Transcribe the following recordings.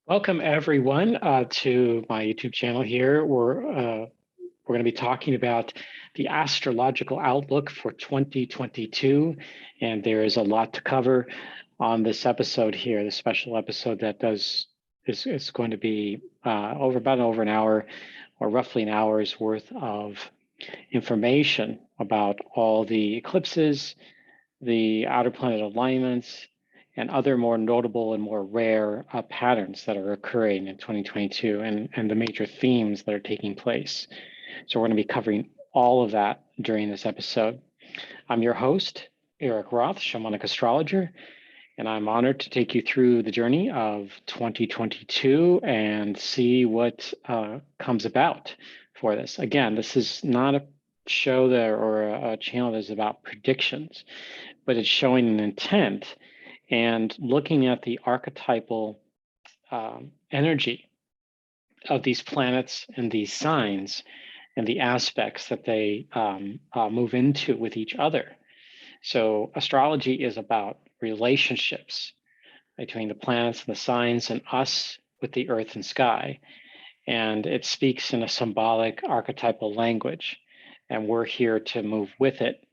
Welcome everyone to my YouTube channel here. We're going to be talking about the astrological outlook for 2022, and there is a lot to cover on this episode here. The special episode that is going to be over an hour, or roughly an hour's worth of information about all the eclipses, the outer planet alignments, and other more notable and more rare patterns that are occurring in 2022 and the major themes that are taking place. So we're going to be covering all of that during this episode. I'm your host, Erik Roth, Shamanic Astrologer, and I'm honored to take you through the journey of 2022 and see what comes about for this. Again, this is not a show there or a channel that's about predictions, but it's showing an intent and looking at the archetypal energy of these planets and these signs and the aspects that they move into with each other. So astrology is about relationships between the planets and the signs and us with the earth and sky. And it speaks in a symbolic archetypal language. And we're here to move with it,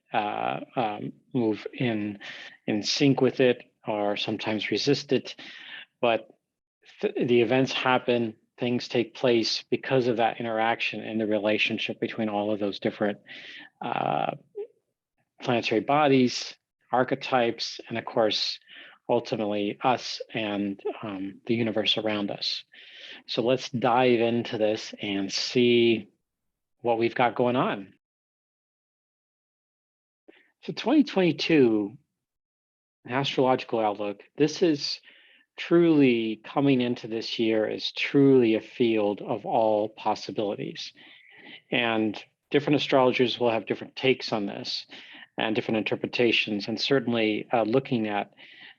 move in sync with it, or sometimes resist it. But the events happen, things take place because of that interaction and the relationship between all of those different planetary bodies, archetypes, and of course, ultimately us and the universe around us. So let's dive into this and see what we've got going on. So 2022, an astrological outlook, this is truly coming into this year is truly a field of all possibilities. And different astrologers will have different takes on this and different interpretations. And certainly looking at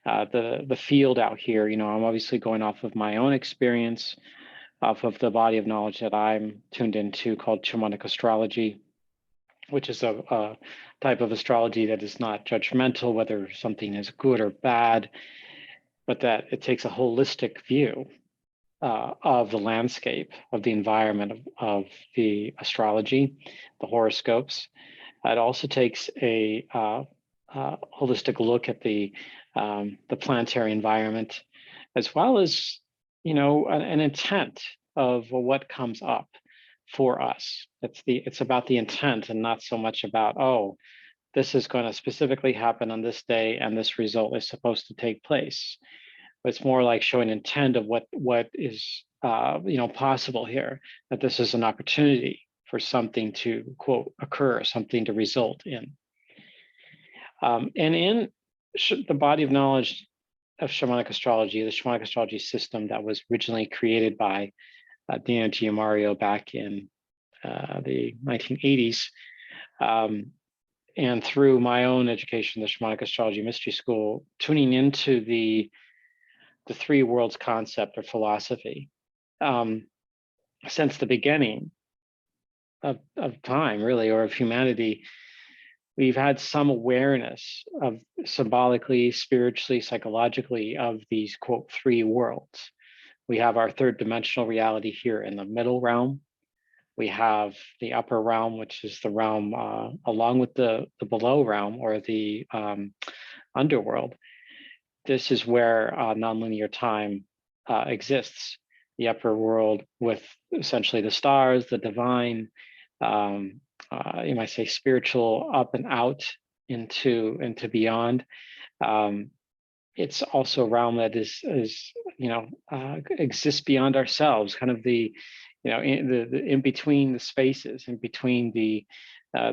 the field out here, I'm obviously going off of my own experience, off of the body of knowledge that I'm tuned into called Shamanic Astrology, which is a type of astrology that is not judgmental, whether something is good or bad, but that it takes a holistic view of the landscape, of the environment of the astrology, the horoscopes. It also takes a holistic look at the planetary environment, as well as an intent of what comes up for us. It's about the intent and not so much about, oh, this is going to specifically happen on this day and this result is supposed to take place. But it's more like showing intent of what is possible here, that this is an opportunity for something to, quote, occur, something to result in. And in the body of knowledge of shamanic astrology, the shamanic astrology system that was originally created by Dina Giamario back in the 1980s, and through my own education, the Shamanic Astrology Mystery School, tuning into the three worlds concept or philosophy. Since the beginning of time, really, or of humanity, we've had some awareness of symbolically, spiritually, psychologically of these, quote, three worlds. We have our third dimensional reality here in the middle realm. We have the upper realm, which is the realm along with the below realm or the underworld. This is where nonlinear time exists. The upper world with essentially the stars, the divine, you might say spiritual up and out into beyond. It's also a realm that is exists beyond ourselves, kind of the in between the spaces, in between the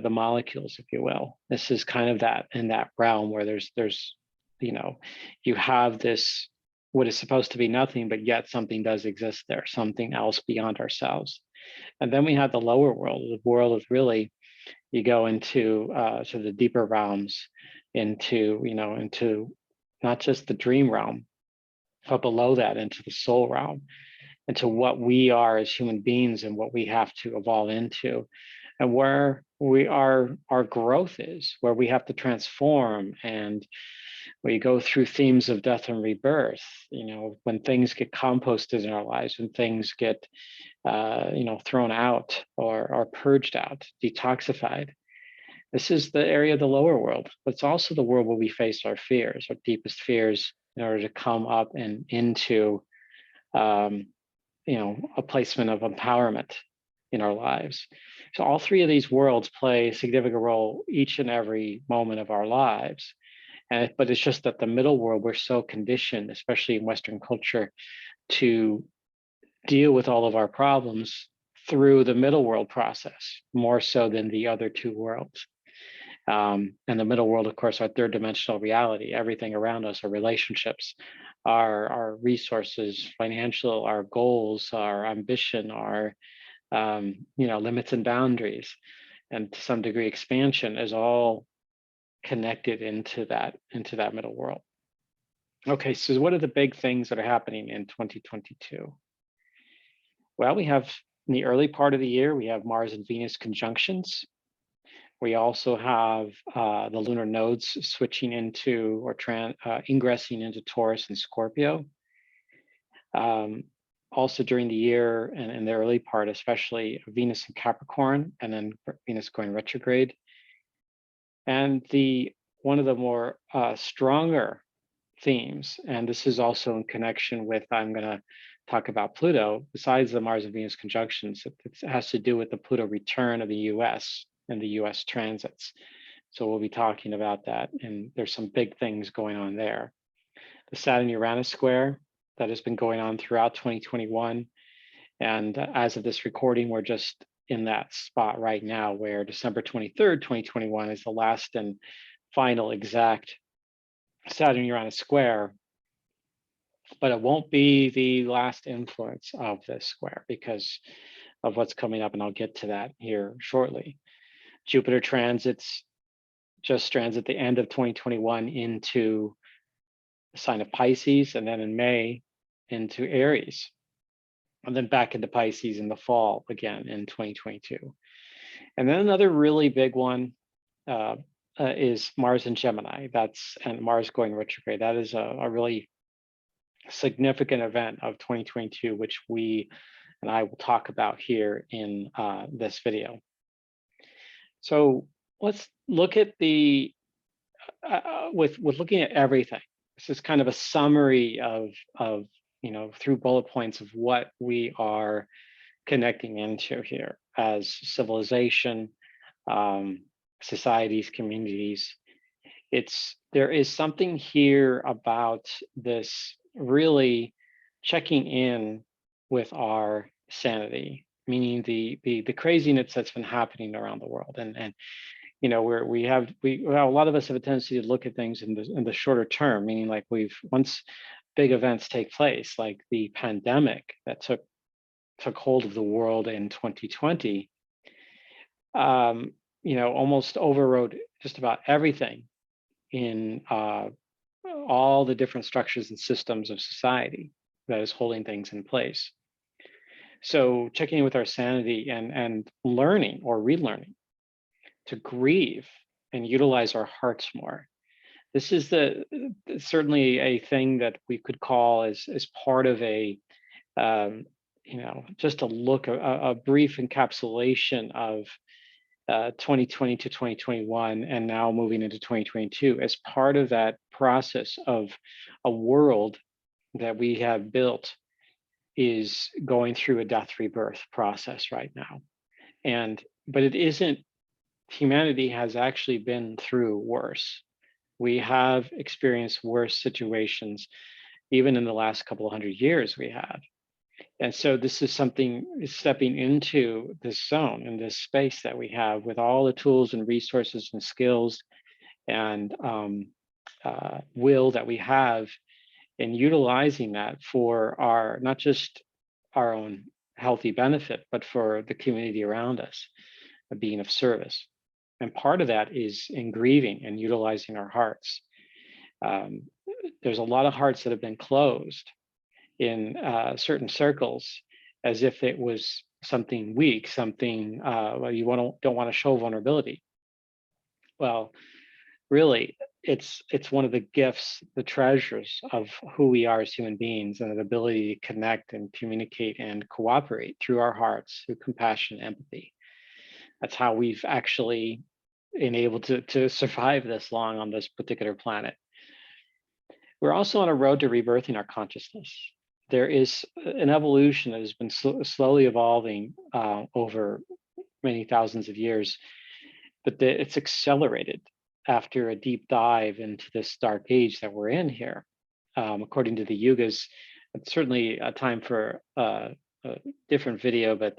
molecules, if you will. This is kind of that in that realm where there's you have this what is supposed to be nothing, but yet something does exist there, something else beyond ourselves. And then we have the lower world. The world is really, you go into sort of the deeper realms, into not just the dream realm, but below that into the soul realm, into what we are as human beings and what we have to evolve into, and where our growth is, where we have to transform and We go through themes of death and rebirth, when things get composted in our lives, when things get, thrown out or purged out, detoxified. This is the area of the lower world, but it's also the world where we face our fears, our deepest fears, in order to come up and into, a placement of empowerment in our lives. So all three of these worlds play a significant role each and every moment of our lives. But it's just that the middle world, we're so conditioned, especially in Western culture, to deal with all of our problems through the middle world process, more so than the other two worlds. And the middle world, of course, our third dimensional reality, everything around us, our relationships, our resources, financial, our goals, our ambition, our limits and boundaries, and to some degree expansion is all connected into that middle world. Okay, so what are the big things that are happening in 2022? Well, we have in the early part of the year, we have Mars and Venus conjunctions. We also have the lunar nodes switching into or ingressing into Taurus and Scorpio. Also during the year and in the early part, especially Venus in Capricorn, and then Venus going retrograde. And one of the more stronger themes, and this is also in connection with, I'm going to talk about Pluto, besides the Mars and Venus conjunctions, it has to do with the Pluto return of the US and the US transits. So we'll be talking about that, and there's some big things going on there. The Saturn Uranus square that has been going on throughout 2021. And as of this recording, we're just in that spot right now where December 23rd, 2021 is the last and final exact Saturn Uranus square. But it won't be the last influence of this square because of what's coming up, and I'll get to that here shortly. Jupiter transits just transit the end of 2021 into the sign of Pisces, and then in May into Aries, and then back into Pisces in the fall again in 2022. And then another really big one is Mars in Gemini. And Mars going retrograde. That is a really significant event of 2022, which we and I will talk about here in this video. So let's look at with looking at everything. This is kind of a summary of through bullet points of what we are connecting into here as civilization, societies, communities. There is something here about this really checking in with our sanity, meaning the craziness that's been happening around the world. And we have a lot of us have a tendency to look at things in the shorter term, meaning like once big events take place, like the pandemic that took hold of the world in 2020, almost overrode just about everything in all the different structures and systems of society that is holding things in place. So checking in with our sanity and learning or relearning to grieve and utilize our hearts more. This is certainly a thing that we could call as part of a just a brief encapsulation of 2020 to 2021 and now moving into 2022 as part of that process of a world that we have built is going through a death rebirth process right now. But it isn't, humanity has actually been through worse. We have experienced worse situations, even in the last couple of 100 years we have. And so this is something stepping into this zone and this space that we have with all the tools and resources and skills and will that we have, in utilizing that for not just our own healthy benefit, but for the community around us, being of service. And part of that is in grieving and utilizing our hearts. There's a lot of hearts that have been closed in certain circles as if it was something weak, something you don't want to show vulnerability. Well, really, it's one of the gifts, the treasures of who we are as human beings, and the ability to connect and communicate and cooperate through our hearts, through compassion, empathy. That's how we've actually been able to survive this long on this particular planet. We're also on a road to rebirthing our consciousness. There is an evolution that has been slowly evolving over many thousands of years, but it's accelerated after a deep dive into this dark age that we're in here. According to the yugas, it's certainly a time for a different video, but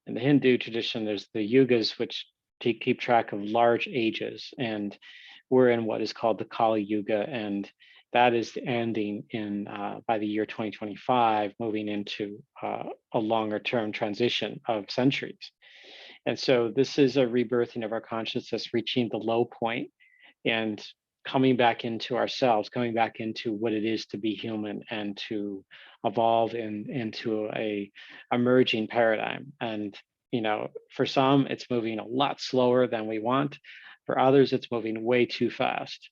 in the Hindu tradition, there's the yugas, which keep track of large ages, and we're in what is called the Kali Yuga, and that is the ending in by the year 2025, moving into a longer term transition of centuries. And so this is a rebirthing of our consciousness, reaching the low point and coming back into ourselves, coming back into what it is to be human and to evolve into a emerging paradigm. And, you know, for some, it's moving a lot slower than we want. For others, it's moving way too fast.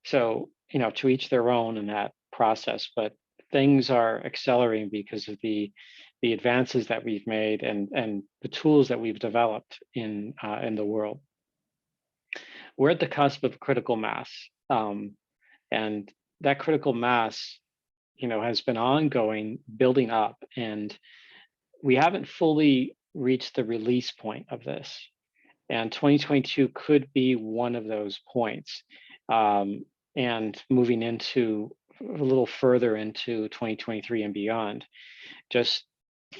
So, you know, to each their own in that process, but things are accelerating because of the advances that we've made and the tools that we've developed in the world. We're at the cusp of critical mass, and that critical mass, you know, has been ongoing, building up, and we haven't fully reached the release point of this. And 2022 could be one of those points. And moving into a little further into 2023 and beyond, just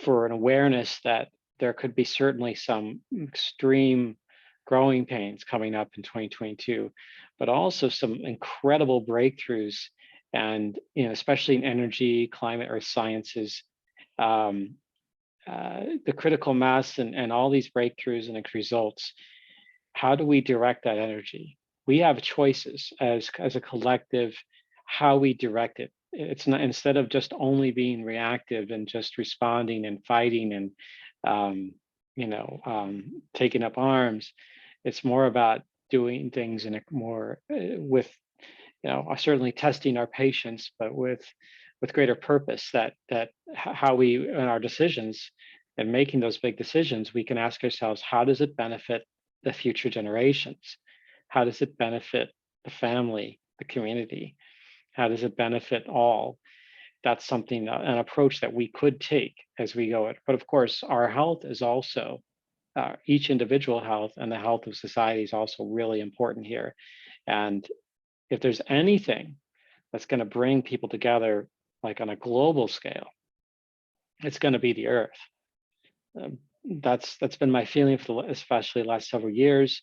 for an awareness that there could be certainly some extreme growing pains coming up in 2022, but also some incredible breakthroughs, and, you know, especially in energy, climate, earth sciences, the critical mass and all these breakthroughs and results. How do we direct that energy? We have choices as a collective, how we direct it. It's not, instead of just only being reactive and just responding and fighting and taking up arms. It's more about doing things in a more with, you know, certainly testing our patience, but with greater purpose. That how we, in our decisions and making those big decisions, we can ask ourselves, how does it benefit the future generations? How does it benefit the family, the community? How does it benefit all? That's something, an approach that we could take as we go. But of course, our health is also, each individual health and the health of society is also really important here. And if there's anything that's going to bring people together, like on a global scale, it's going to be the earth. That's been my feeling for especially the last several years.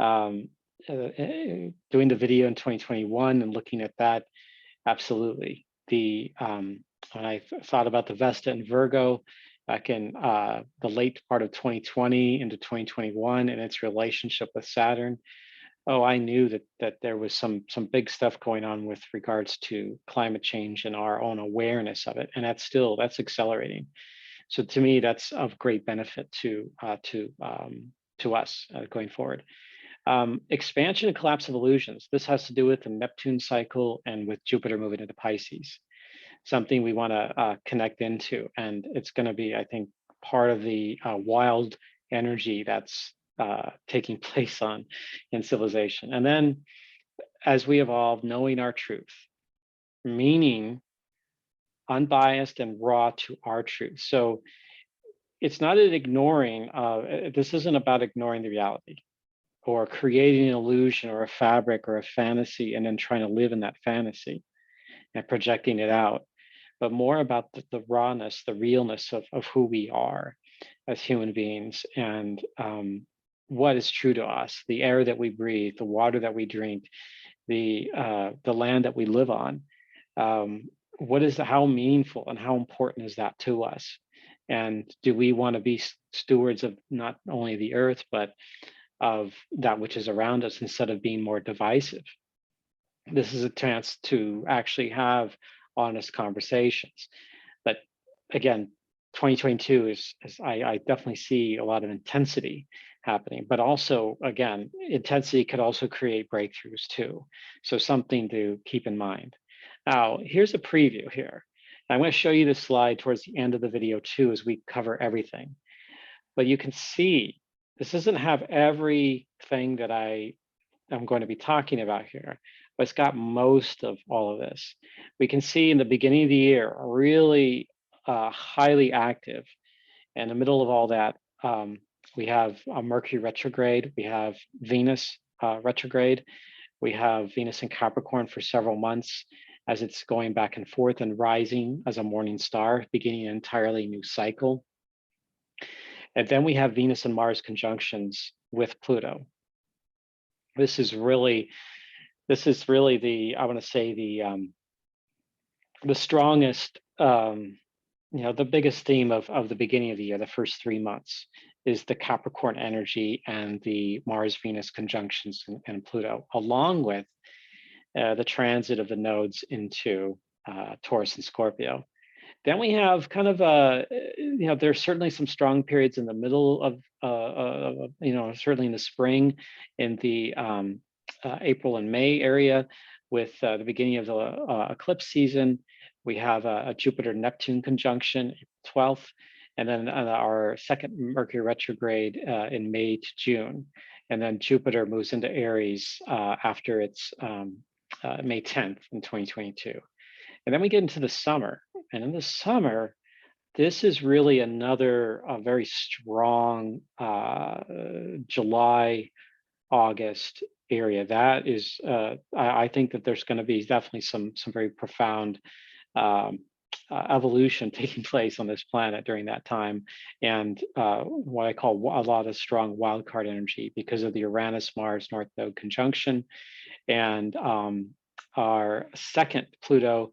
Doing the video in 2021 and looking at that, absolutely. When I thought about the Vesta and Virgo back in the late part of 2020 into 2021 and its relationship with Saturn, oh, I knew that there was some big stuff going on with regards to climate change and our own awareness of it, and that's accelerating. So to me, that's of great benefit to us going forward. Expansion and collapse of illusions. This has to do with the Neptune cycle and with Jupiter moving into Pisces, something we want to connect into. And it's going to be, I think, part of the wild energy that's taking place in civilization. And then as we evolve, knowing our truth, meaning unbiased and raw to our truth. So it's not an ignoring, this isn't about ignoring the reality or creating an illusion or a fabric or a fantasy and then trying to live in that fantasy and projecting it out, but more about the rawness, the realness of who we are as human beings, and what is true to us, the air that we breathe, the water that we drink, the land that we live on. How meaningful and how important is that to us? And do we want to be stewards of not only the earth, but of that which is around us, instead of being more divisive? This is a chance to actually have honest conversations. But again, 2022 is I definitely see a lot of intensity happening, but also, again, intensity could also create breakthroughs too. So something to keep in mind. Now, here's a preview here. I'm going to show you this slide towards the end of the video too, as we cover everything. But you can see this doesn't have everything that I'm going to be talking about here, but it's got most of all of this. We can see in the beginning of the year, really highly active. In the middle of all that, we have a Mercury retrograde, we have Venus retrograde, we have Venus in Capricorn for several months as it's going back and forth and rising as a morning star, beginning an entirely new cycle. And then we have Venus and Mars conjunctions with Pluto. This is really the, I want to say the strongest, the biggest theme of the beginning of the year, the first 3 months, is the Capricorn energy and the Mars-Venus conjunctions and Pluto, along with the transit of the nodes into Taurus and Scorpio. Then we have kind of there's certainly some strong periods in the middle of, certainly in the spring, in the April and May area, with the beginning of the eclipse season. We have a Jupiter-Neptune conjunction, 12th, and then our second Mercury retrograde in May to June. And then Jupiter moves into Aries after its May 10th in 2022. And then we get into the summer. And in the summer, this is really another very strong July, August area. That is, I think that there's going to be definitely some very profound evolution taking place on this planet during that time, and what I call a lot of strong wildcard energy because of the Uranus-Mars North Node conjunction, and our second Pluto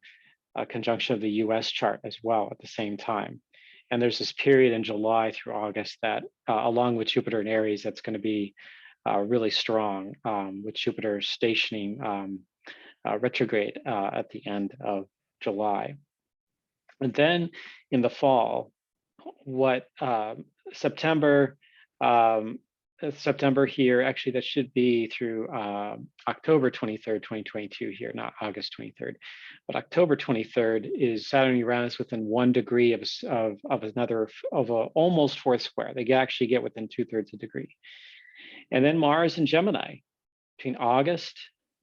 conjunction of the US chart as well at the same time. And there's this period in July through August that, along with Jupiter in Aries, that's going to be really strong, with Jupiter stationing retrograde at the end of July. And then in the fall, what September here, actually that should be through October 23rd, 2022 here, not August 23rd, but October 23rd is Saturn and Uranus within 1 degree of a almost fourth square. They actually get within 2/3 a degree. And then Mars and Gemini between August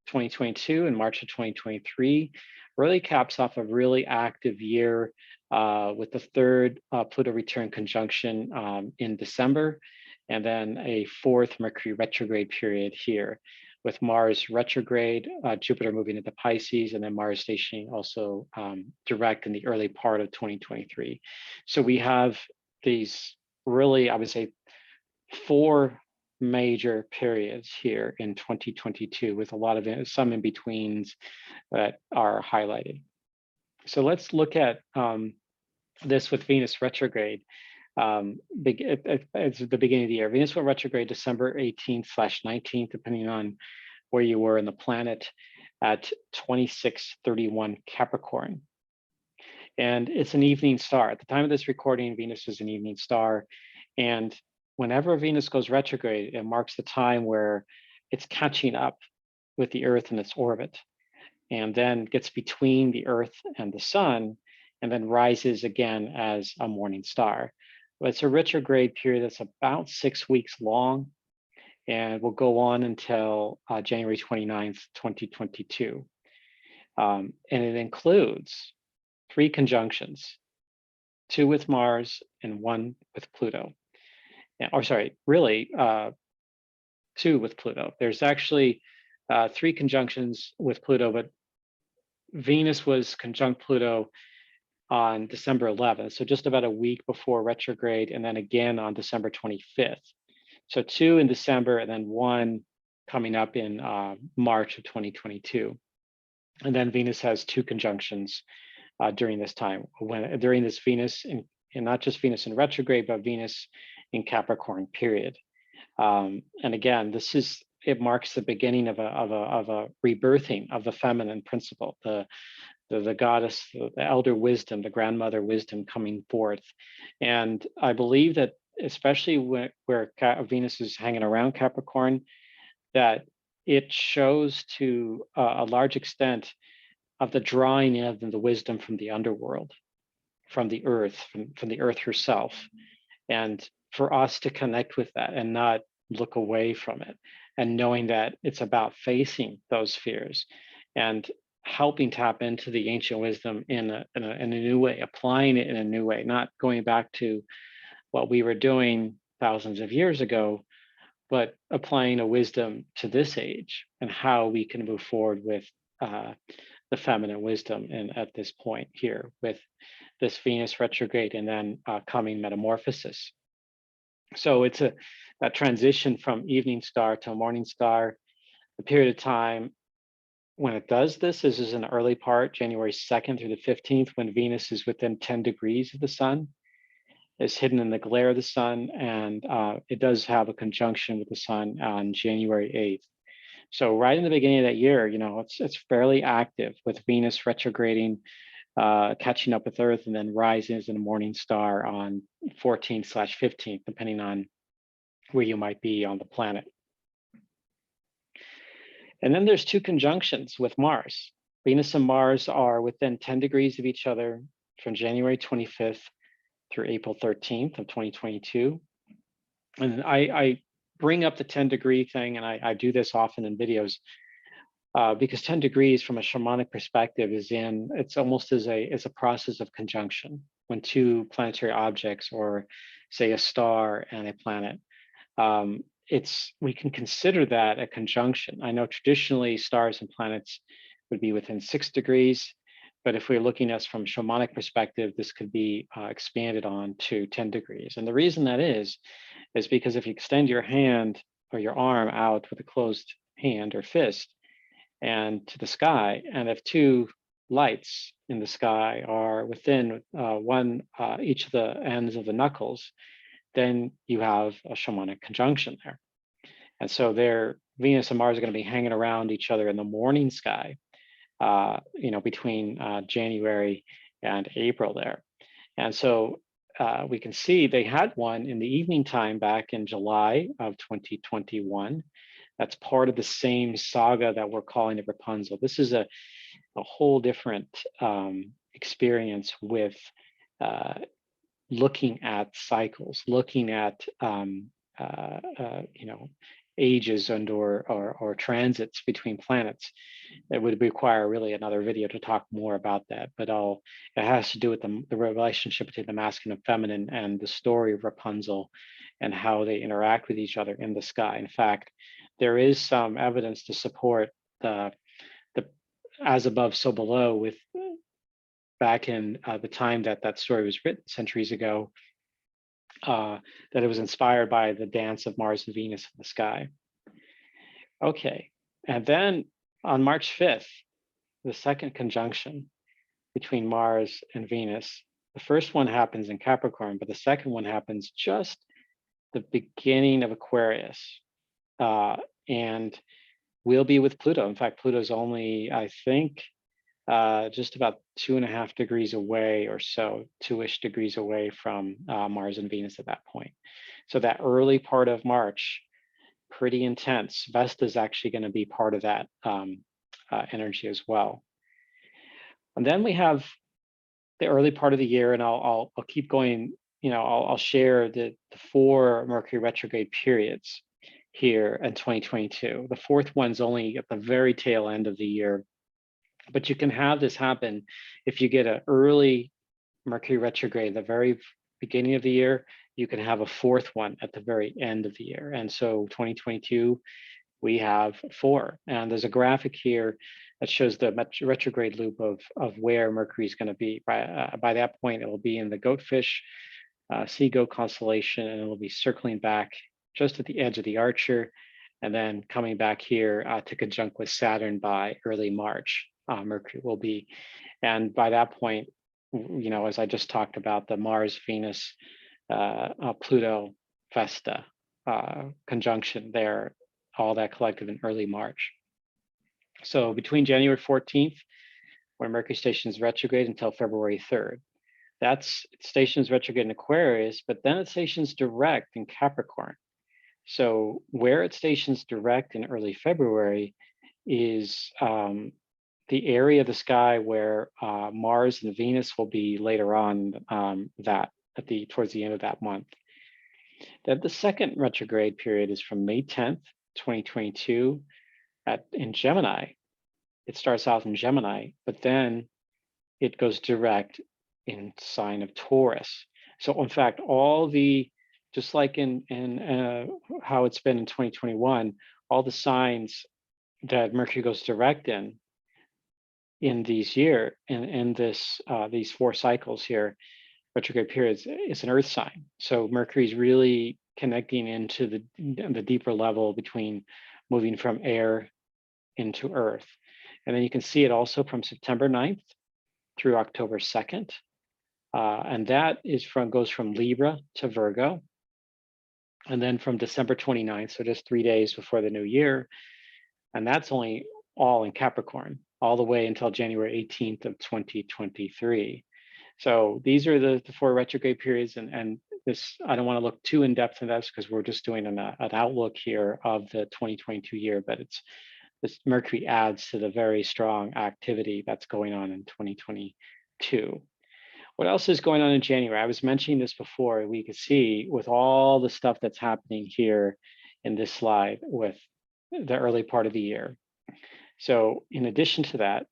2022 and March of 2023 really caps off a really active year with the third Pluto return conjunction in December, and then a fourth Mercury retrograde period here with Mars retrograde, Jupiter moving into Pisces, and then Mars stationing also direct in the early part of 2023. So we have these really, I would say, 4 major periods here in 2022 with a lot of some in-betweens that are highlighted. So let's look at this with Venus retrograde. It's the beginning of the year. Venus will retrograde December 18th/19th, depending on where you were in the planet, at 2631 Capricorn. And it's an evening star. At the time of this recording, Venus is an evening star. And whenever Venus goes retrograde, it marks the time where it's catching up with the Earth in its orbit, and then gets between the Earth and the Sun, and then rises again as a morning star. But it's a retrograde period that's about 6 weeks long, and will go on until January 29th, 2022. And it includes 3 conjunctions, 2 with Mars and 1 with Pluto. Or sorry, really 2 with Pluto. There's actually 3 conjunctions with Pluto, but Venus was conjunct Pluto on December 11th, so just about a week before retrograde, and then again on December 25th. So 2 in December, and then 1 coming up in March of 2022. And then Venus has 2 conjunctions during this time, during this Venus, and not just Venus in retrograde, but Venus in Capricorn period. And again, it marks the beginning of a rebirthing of the feminine principle, the the goddess, the elder wisdom, the grandmother wisdom coming forth. And I believe that especially where Venus is hanging around Capricorn, that it shows to a large extent of the drawing in of the wisdom from the underworld, from the earth, from the earth herself. And for us to connect with that and not look away from it, and knowing that it's about facing those fears and helping tap into the ancient wisdom in a new way, applying it in a new way, not going back to what we were doing thousands of years ago, but applying a wisdom to this age and how we can move forward with the feminine wisdom and at this point here with this Venus retrograde and then coming metamorphosis. So it's that transition from evening star to morning star. The period of time when it does this is in the early part, January 2nd through the 15th, when Venus is within 10 degrees of the sun, is hidden in the glare of the sun, and it does have a conjunction with the sun on January 8th. So right in the beginning of that year, it's fairly active with Venus retrograding, catching up with Earth, and then rising as a morning star on 14/15th, depending on where you might be on the planet. And then there's two conjunctions with Mars. Venus and Mars are within 10 degrees of each other from January 25th through April 13th of 2022. And I bring up the 10-degree thing, and I do this often in videos, because 10 degrees from a shamanic perspective it's almost as a process of conjunction when two planetary objects, or say a star and a planet, we can consider that a conjunction. I know traditionally stars and planets would be within 6 degrees, but if we're looking at this from a shamanic perspective, this could be expanded on to 10 degrees. And the reason that is because if you extend your hand or your arm out with a closed hand or fist and to the sky, and if two lights in the sky are within each of the ends of the knuckles, then you have a shamanic conjunction there. And so Venus and Mars are going to be hanging around each other in the morning sky, between January and April there. And so we can see they had one in the evening time back in July of 2021. That's part of the same saga that we're calling the Rapunzel. This is a whole different experience with looking at cycles, looking at ages and or transits between planets. It would require really another video to talk more about that, but it has to do with the relationship between the masculine and feminine and the story of Rapunzel and how they interact with each other in the sky. In fact, there is some evidence to support the as above, so below, with back in the time that story was written centuries ago, that it was inspired by the dance of Mars and Venus in the sky. Okay, and then on March 5th, the second conjunction between Mars and Venus, the first one happens in Capricorn, but the second one happens just the beginning of Aquarius, and we'll be with Pluto. In fact, Pluto's only, I think, just about 2.5 degrees away or so, 2-ish degrees away from Mars and Venus at that point. So that early part of March, pretty intense. Vesta is actually going to be part of that energy as well. And then we have the early part of the year, and I'll keep going. I'll share the 4 Mercury retrograde periods here in 2022. The fourth one's only at the very tail end of the year. But you can have this happen if you get an early Mercury retrograde at the very beginning of the year. You can have a fourth one at the very end of the year. And so 2022, we have 4. And there's a graphic here that shows the retrograde loop of where Mercury is going to be. By that point, it will be in the Goatfish, Sea Goat constellation, and it will be circling back just at the edge of the Archer, and then coming back here to conjunct with Saturn by early March. Mercury will be, and by that point, as I just talked about, the Mars, Venus, Pluto, Vesta conjunction there, all that collective in early March. So between January 14th where Mercury stations retrograde until February 3rd. It stations retrograde in Aquarius, but then it stations direct in Capricorn. So where it stations direct in early February is the area of the sky where Mars and Venus will be later on towards the end of that month. Then the second retrograde period is from May 10th, 2022 in Gemini. It starts out in Gemini, but then it goes direct in sign of Taurus. So in fact, just like in how it's been in 2021, all the signs that Mercury goes direct in these these 4 cycles here, retrograde periods, is an Earth sign. So Mercury's really connecting into the deeper level between moving from air into Earth. And then you can see it also from September 9th through October 2nd. And that goes from Libra to Virgo. And then from December 29th, so just 3 days before the new year, and that's only all in Capricorn, all the way until January 18th of 2023. So these are the 4 retrograde periods, and this, I don't want to look too in depth in this because we're just doing an outlook here of the 2022 year, but this Mercury adds to the very strong activity that's going on in 2022. What else is going on in January? I was mentioning this before. We could see with all the stuff that's happening here in this slide with the early part of the year. So in addition to that,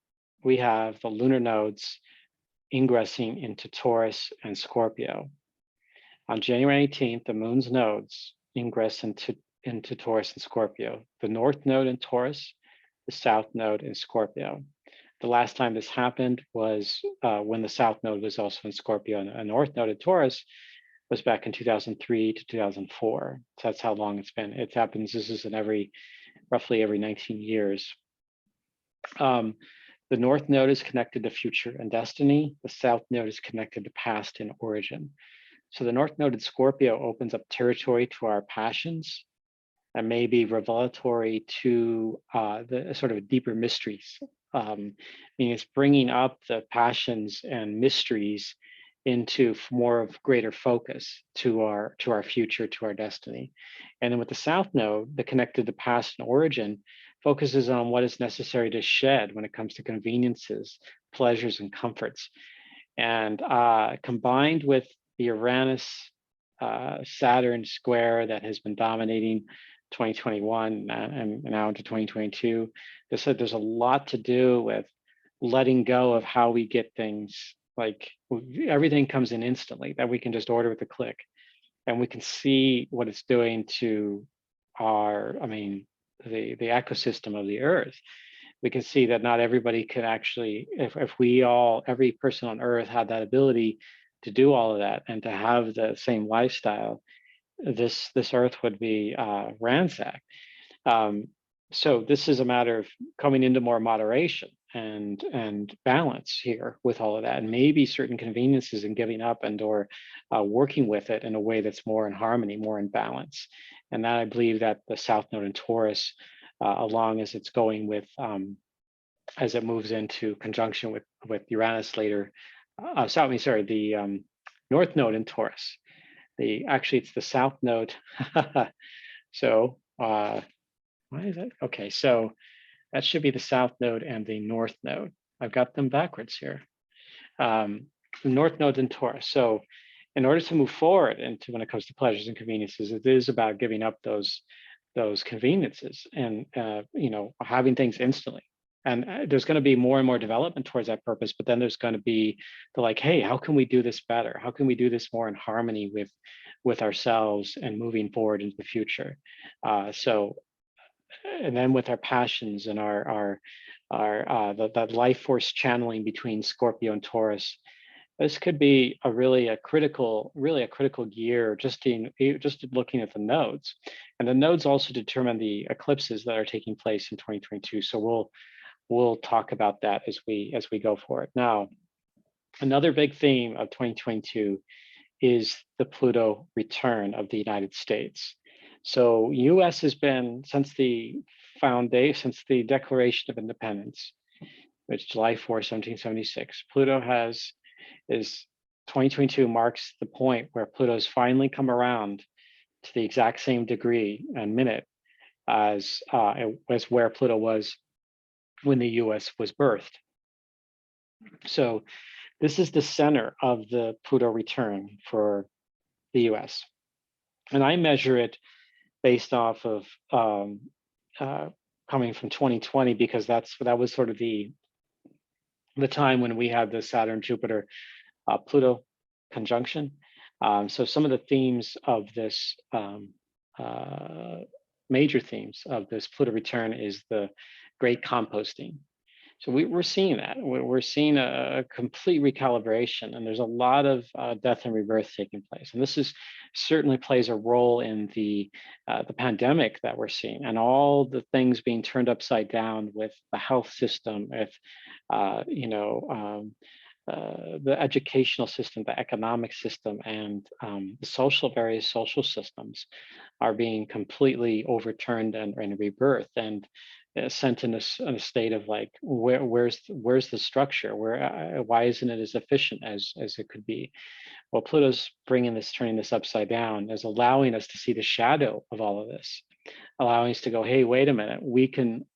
we have the lunar nodes ingressing into Taurus and Scorpio. On January 18th, the moon's nodes ingress into Taurus and Scorpio. The north node in Taurus, the south node in Scorpio. The last time this happened was when the south node was also in Scorpio, and a north node in Taurus was back in 2003 to 2004. So that's how long it's been. It happens, this is roughly every 19 years. The north node is connected to future and destiny. The south node is connected to past and origin. So the north node in Scorpio opens up territory to our passions and may be revelatory to the sort of deeper mysteries. Meaning it's bringing up the passions and mysteries into more of greater focus to our future, to our destiny. And then with the south node, the connected to past and origin, focuses on what is necessary to shed when it comes to conveniences, pleasures, and comforts. And combined with the Uranus Saturn square that has been dominating 2021 and now into 2022, there's a lot to do with letting go of how we get things, like everything comes in instantly that we can just order with a click, and we can see what it's doing to the ecosystem of the earth. We can see that not everybody can actually, if every person on earth had that ability to do all of that and to have the same lifestyle, this earth would be ransacked. So this is a matter of coming into more moderation and balance here with all of that, and maybe certain conveniences and giving up or working with it in a way that's more in harmony, more in balance. And that, I believe that the south node in Taurus, along as it's going with, as it moves into conjunction with Uranus later, the north node in Taurus. Actually, it's the south node. So why is that? Okay, so that should be the south node and the north node. I've got them backwards here. The north node in Taurus. So in order to move forward into when it comes to pleasures and conveniences, it is about giving up those conveniences and having things instantly. And there's going to be more and more development towards that purpose, but then there's going to be hey, how can we do this better? How can we do this more in harmony with ourselves and moving forward into the future? And then with our passions and that life force channeling between Scorpio and Taurus, this could be a critical year, just looking at the nodes. And the nodes also determine the eclipses that are taking place in 2022. So we'll talk about that as we go forward. Now, another big theme of 2022 is the Pluto return of the United States. So US has been, since the Declaration of Independence, which is July 4, 1776. Pluto is 2022 marks the point where Pluto's finally come around to the exact same degree and minute as where Pluto was when the US was birthed. So this is the center of the Pluto return for the US. And I measure it based off of coming from 2020, because that was sort of the time when we had the Saturn Jupiter Pluto conjunction. So some of the themes of this major themes of this Pluto return is the great composting. So we're seeing that. We're seeing a complete recalibration, and there's a lot of death and rebirth taking place. And this is certainly plays a role in the pandemic that we're seeing, and all the things being turned upside down with the health system, with the educational system, the economic system, and the various social systems are being completely overturned and rebirthed, and sent in a state of like, where's the structure? Why isn't it as efficient as it could be? Well, Pluto's turning this upside down, is allowing us to see the shadow of all of this, allowing us to go, hey, wait a minute, we can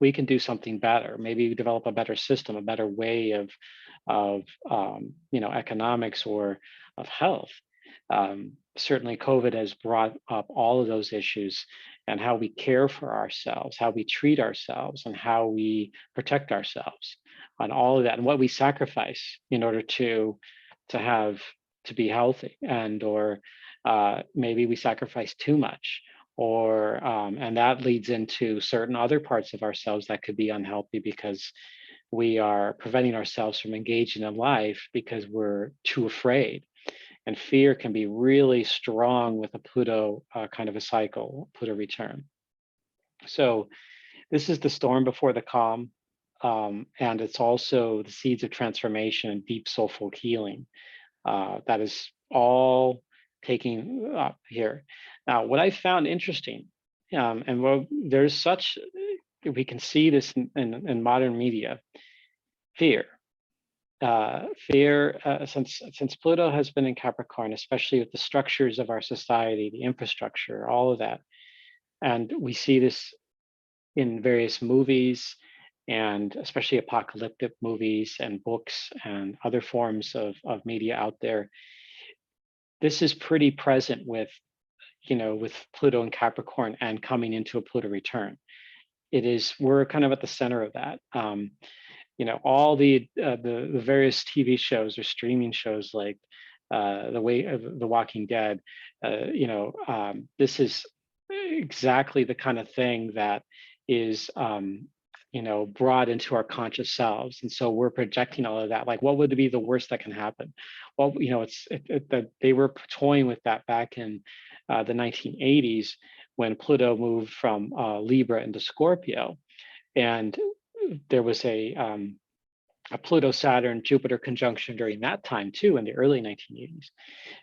do something better. Maybe develop a better system, a better way of economics or of health. Certainly COVID has brought up all of those issues, and how we care for ourselves, how we treat ourselves, and how we protect ourselves, on all of that, and what we sacrifice in order to be healthy, and or maybe we sacrifice too much, or and that leads into certain other parts of ourselves that could be unhealthy, because we are preventing ourselves from engaging in life because we're too afraid. And fear can be really strong with a Pluto kind of a cycle, Pluto return. So this is the storm before the calm, and it's also the seeds of transformation and deep soulful healing. That is all taking up here. Now, what I found interesting, we can see this in modern media, fear. Since Pluto has been in Capricorn, especially with the structures of our society, the infrastructure, all of that, and we see this in various movies, and especially apocalyptic movies and books and other forms of media out there. This is pretty present with Pluto and Capricorn and coming into a Pluto return. We're kind of at the center of that. All the various TV shows or streaming shows like The Walking Dead. This is exactly the kind of thing that is brought into our conscious selves, and so we're projecting all of that. Like, what would be the worst that can happen? Well, they were toying with that back in the 1980s when Pluto moved from Libra into Scorpio, and there was a Pluto Saturn Jupiter conjunction during that time too, in the early 1980s.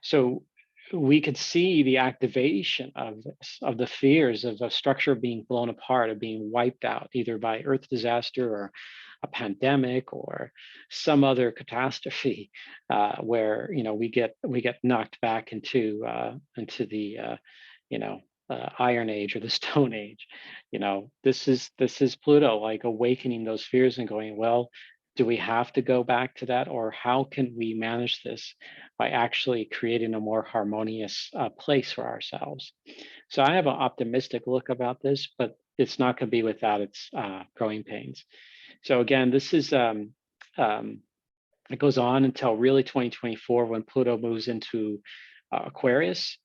So we could see the activation of the fears of a structure being blown apart, of being wiped out, either by earth disaster or a pandemic or some other catastrophe, where we get knocked back into the Iron Age or the Stone Age. This is Pluto, like, awakening those fears and going, well, do we have to go back to that, or how can we manage this by actually creating a more harmonious place for ourselves? So I have an optimistic look about this, but it's not going to be without its growing pains. So again, this is it goes on until really 2024, when Pluto moves into Aquarius.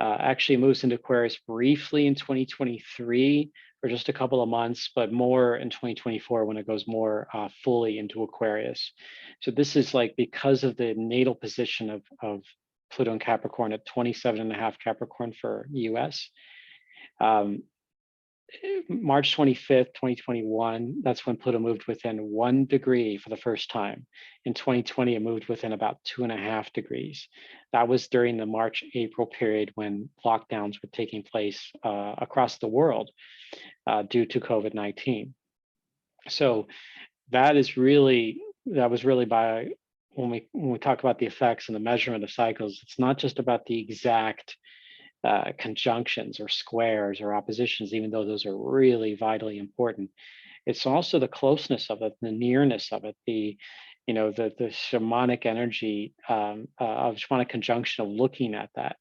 Actually moves into Aquarius briefly in 2023 for just a couple of months, but more in 2024 when it goes more fully into Aquarius. So this is like, because of the natal position of Pluto and Capricorn at 27.5 Capricorn for US. March 25th, 2021, that's when Pluto moved within 1 degree for the first time. In 2020, it moved within about 2.5 degrees. That was during the March-April period when lockdowns were taking place across the world due to COVID-19. So that was really by when we talk about the effects and the measurement of cycles, it's not just about the exact conjunctions or squares or oppositions, even though those are really vitally important. It's also the closeness of it, the nearness of it, the the shamanic energy of shamanic conjunction of looking at that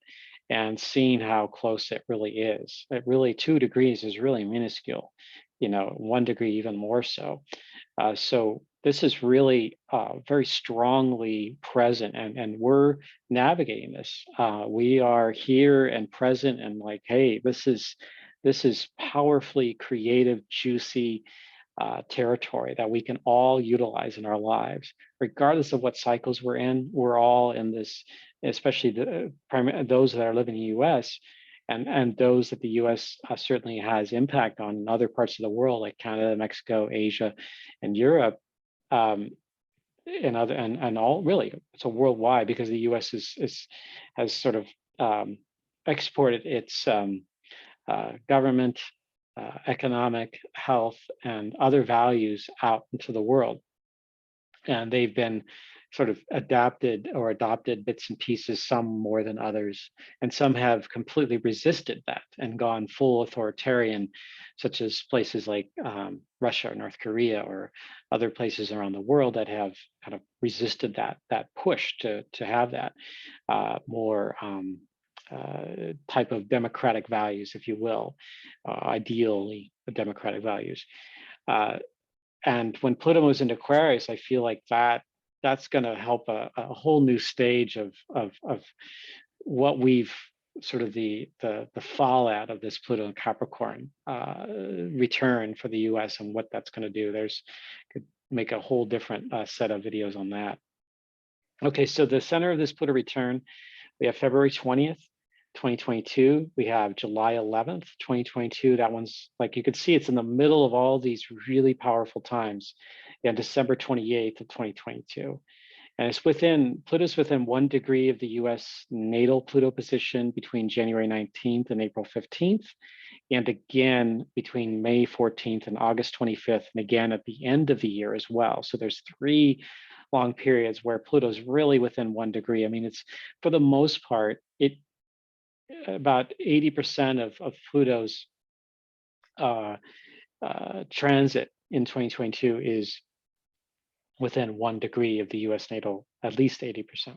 and seeing how close it really is. It really 2 degrees is really minuscule, 1 degree even more so. So this is really very strongly present, and we're navigating this. We are here and present, and like, hey, this is powerfully creative, juicy territory that we can all utilize in our lives, regardless of what cycles we're in. We're all in this, especially those that are living in the U.S. and those that the U.S. Certainly has impact on in other parts of the world, like Canada, Mexico, Asia, and Europe, and other and all really. So worldwide, because the U.S. has sort of exported its government, economic, health, and other values out into the world. And they've been sort of adopted bits and pieces, some more than others. And some have completely resisted that and gone full authoritarian, such as places like Russia or North Korea or other places around the world that have kind of resisted that push to have that more type of democratic values, if you will, ideally democratic values. And when Pluto moves into Aquarius, I feel like that's going to help a whole new stage of what we've sort of the fallout of this Pluto and Capricorn return for the U.S. and what that's going to do. Could make a whole different set of videos on that. Okay, so the center of this Pluto return, we have February 20th, 2022. We have July 11th, 2022. That one's, like you can see, it's in the middle of all these really powerful times. And December 28th of 2022. And Pluto's within 1 degree of the US natal Pluto position between January 19th and April 15th. And again, between May 14th and August 25th, and again at the end of the year as well. So there's 3 long periods where Pluto's really within 1 degree. I mean, it's, for the most part, about 80% of Pluto's transit in 2022 is within 1 degree of the US natal, at least 80%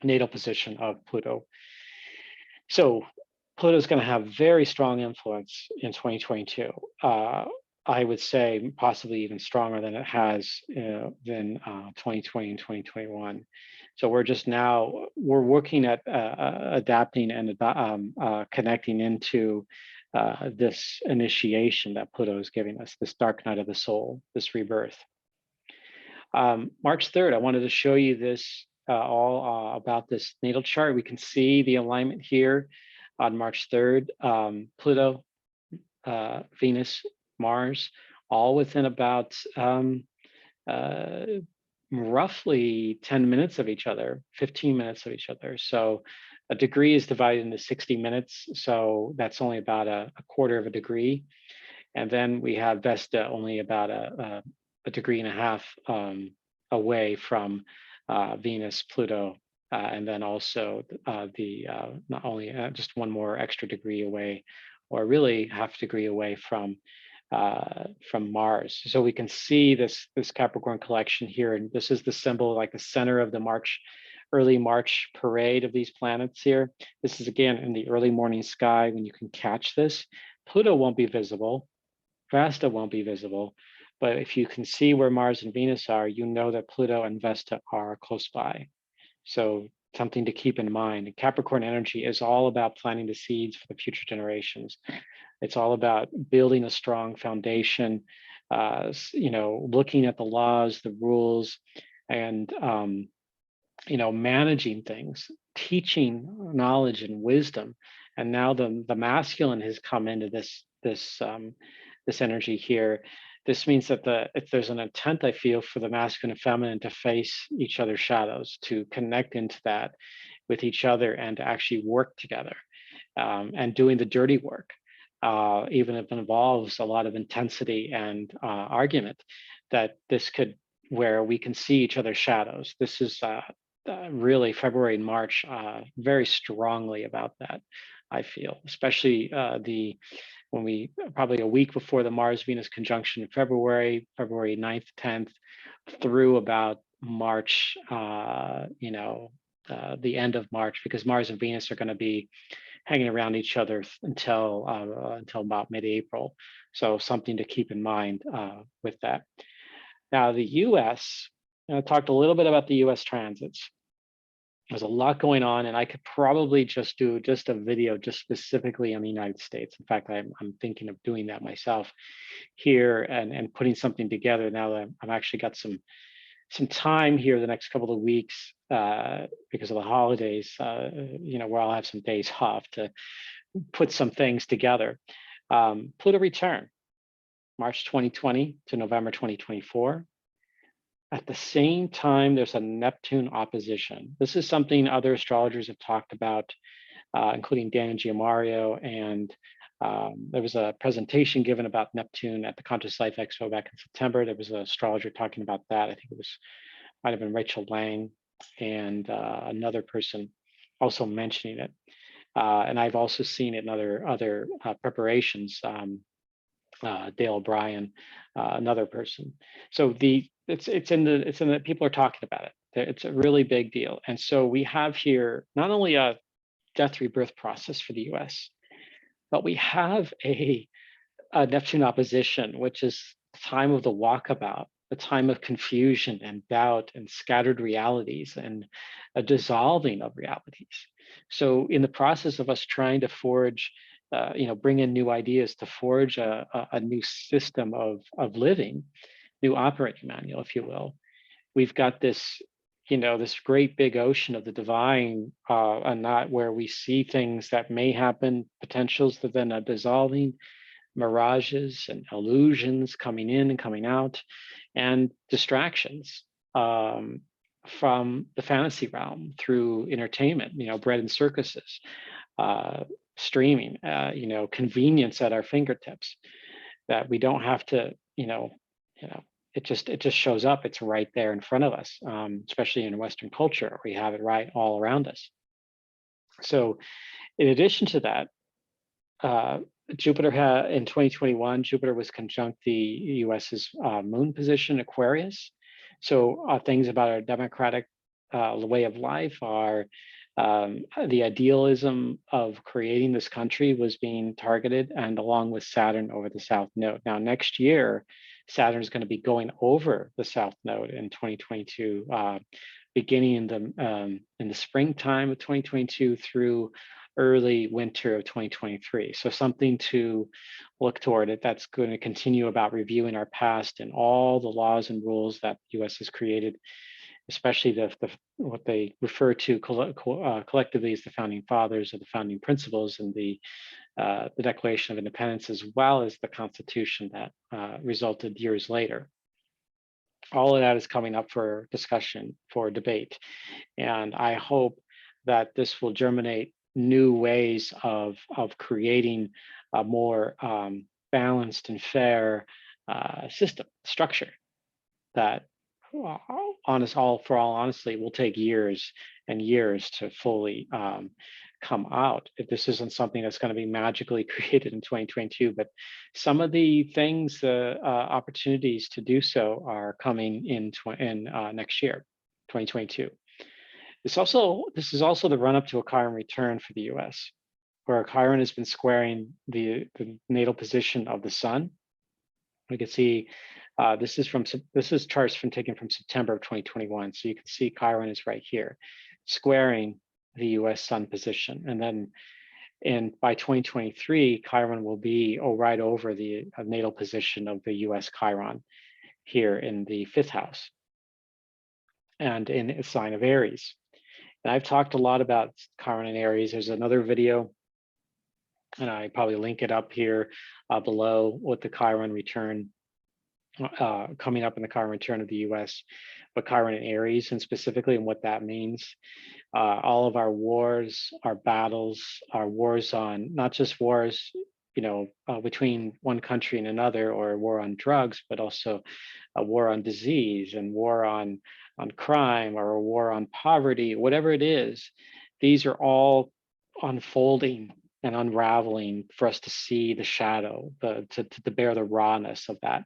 natal position of Pluto. So Pluto's going to have very strong influence in 2022. I would say possibly even stronger than it has than 2020 and 2021. So we're working at adapting and connecting into this initiation that Pluto is giving us, this dark night of the soul, this rebirth. March 3rd, I wanted to show you this all about this natal chart. We can see the alignment here on March 3rd, Pluto, Venus, Mars, all within about roughly 10 minutes of each other, 15 minutes of each other. So a degree is divided into 60 minutes. So that's only about a quarter of a degree. And then we have Vesta only about a degree and a half away from Venus, Pluto, and then also not only just 1 more extra degree away, or really half degree away from Mars. So we can see this Capricorn collection here, and this is the symbol, like the center of the early March parade of these planets here. This is again in the early morning sky when you can catch this. Pluto won't be visible, Vesta won't be visible, but if you can see where Mars and Venus are, you know that Pluto and Vesta are close by. So something to keep in mind. Capricorn energy is all about planting the seeds for the future generations. It's all about building a strong foundation, looking at the laws, the rules, and managing things, teaching knowledge and wisdom. And now the masculine has come into this energy here. This means that if there's an intent, I feel, for the masculine and feminine to face each other's shadows, to connect into that with each other and to actually work together, and doing the dirty work, even if it involves a lot of intensity and argument, that this could, where we can see each other's shadows. This is really February and March, very strongly about that, I feel, especially when we, probably a week before the Mars-Venus conjunction in February 9th, 10th, through about March, the end of March, because Mars and Venus are going to be hanging around each other until about mid-April. So something to keep in mind with that. Now, the U.S., I talked a little bit about the U.S. transits. There's a lot going on, and I could probably just do a video just specifically on the United States. In fact, I'm thinking of doing that myself here and putting something together now that I've actually got some time here the next couple of weeks because of the holidays, where I'll have some days off to put some things together. Pluto return, March 2020 to November 2024. At the same time, there's a Neptune opposition. This is something other astrologers have talked about, including Dan Giamario, and there was a presentation given about Neptune at the Conscious Life Expo back in September. There was an astrologer talking about that. I think might have been Rachel Lang, and another person also mentioning it. And I've also seen it in other preparations. Dale O'Brien, another person. So it's in the people are talking about it. It's a really big deal. And so we have here not only a death rebirth process for the US, but we have a Neptune opposition, which is the time of the walkabout, the time of confusion and doubt and scattered realities and a dissolving of realities. So in the process of us trying to forge, bring in new ideas to forge a new system of living, new operating manual, if you will, we've got this, this great big ocean of the divine, and not where we see things that may happen, potentials that then are dissolving, mirages and illusions coming in and coming out, and distractions from the fantasy realm through entertainment, bread and circuses, streaming, convenience at our fingertips, that we don't have to, it just shows up. It's right there in front of us, especially in Western culture. We have it right all around us. So in addition to that, Jupiter in 2021, Jupiter was conjunct the US's moon position, Aquarius. So things about our democratic way of life, our the idealism of creating this country was being targeted, and along with Saturn over the South Node. Now, next year, Saturn is going to be going over the South Node in 2022, beginning in the springtime of 2022 through early winter of 2023. So something to look toward it. That's going to continue about reviewing our past and all the laws and rules that the US has created, especially what they refer to collectively as the founding fathers or the founding principles, and the Declaration of Independence, as well as the Constitution that resulted years later. All of that is coming up for discussion, for debate. And I hope that this will germinate new ways of creating a more balanced and fair system structure that, for all honestly, will take years and years to fully come out. If this isn't something that's going to be magically created in 2022, but some of the things, opportunities to do so are coming in next year, 2022. This is also the run up to a Chiron return for the US, where Chiron has been squaring the natal position of the sun. We can see this is charts taken from September of 2021. So you can see Chiron is right here, squaring the US sun position. And then by 2023, Chiron will be right over the natal position of the US Chiron here in the 5th house and in a sign of Aries. And I've talked a lot about Chiron and Aries. There's another video, and I probably link it up here below, with the Chiron return coming up in the Chiron return of the US, but Chiron and Aries, and specifically and what that means. All of our wars, our battles, our wars on, not just wars between one country and another, or a war on drugs, but also a war on disease and war on crime, or a war on poverty, whatever it is. These are all unfolding and unraveling for us to see the shadow, to bear the rawness of that.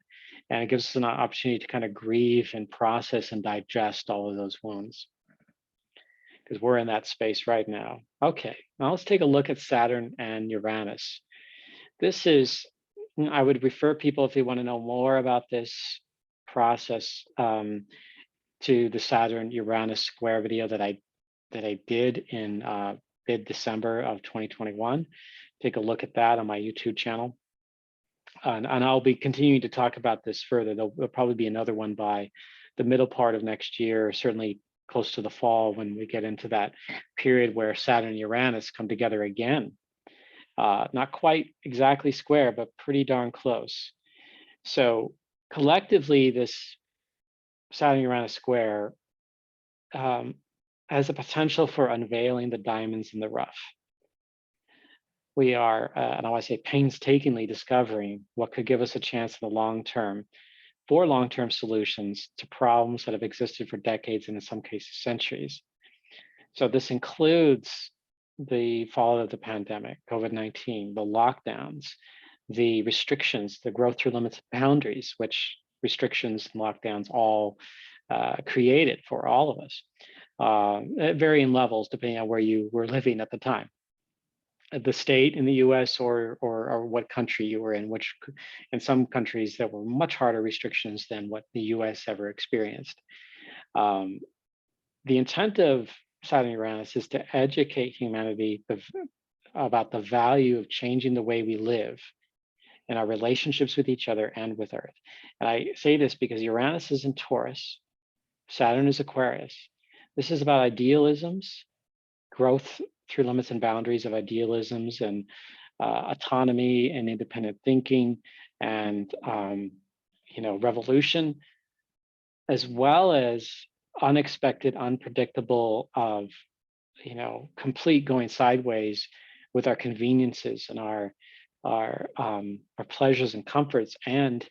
And it gives us an opportunity to kind of grieve and process and digest all of those wounds, because we're in that space right now. Okay, now let's take a look at Saturn and Uranus. This is, I would refer people, if they want to know more about this process, to the Saturn Uranus square video that I did in mid-December of 2021. Take a look at that on my YouTube channel. And I'll be continuing to talk about this further. There'll probably be another one by the middle part of next year, certainly close to the fall, when we get into that period where Saturn and Uranus come together again. Not quite exactly square, but pretty darn close. So collectively, this Saturn-Uranus square has the potential for unveiling the diamonds in the rough. We are, and I want to say, painstakingly discovering what could give us a chance in the long term for long-term solutions to problems that have existed for decades and in some cases centuries. So this includes the fallout of the pandemic, COVID-19, the lockdowns, the restrictions, the growth through limits and boundaries, which restrictions and lockdowns all created for all of us at varying levels, depending on where you were living at the time. The state in the US or what country you were in, which in some countries there were much harder restrictions than what the US ever experienced. The intent of Saturn Uranus is to educate humanity about the value of changing the way we live in our relationships with each other and with Earth. And I say this because Uranus is in Taurus, Saturn is Aquarius. This is about idealisms, growth through limits and boundaries of idealisms, and autonomy and independent thinking, and revolution, as well as unexpected, unpredictable of complete going sideways with our conveniences and our pleasures and comforts, and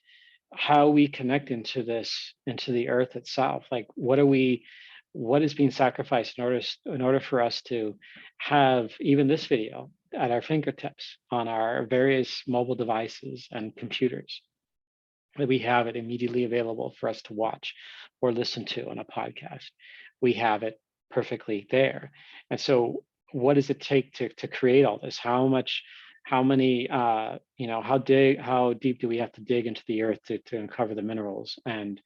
how we connect into the Earth itself. Like, what is being sacrificed in order for us to have even this video at our fingertips on our various mobile devices and computers, that we have it immediately available for us to watch or listen to on a podcast. We have it perfectly there. And so what does it take to create all this? How deep do we have to dig into the Earth to uncover the minerals? And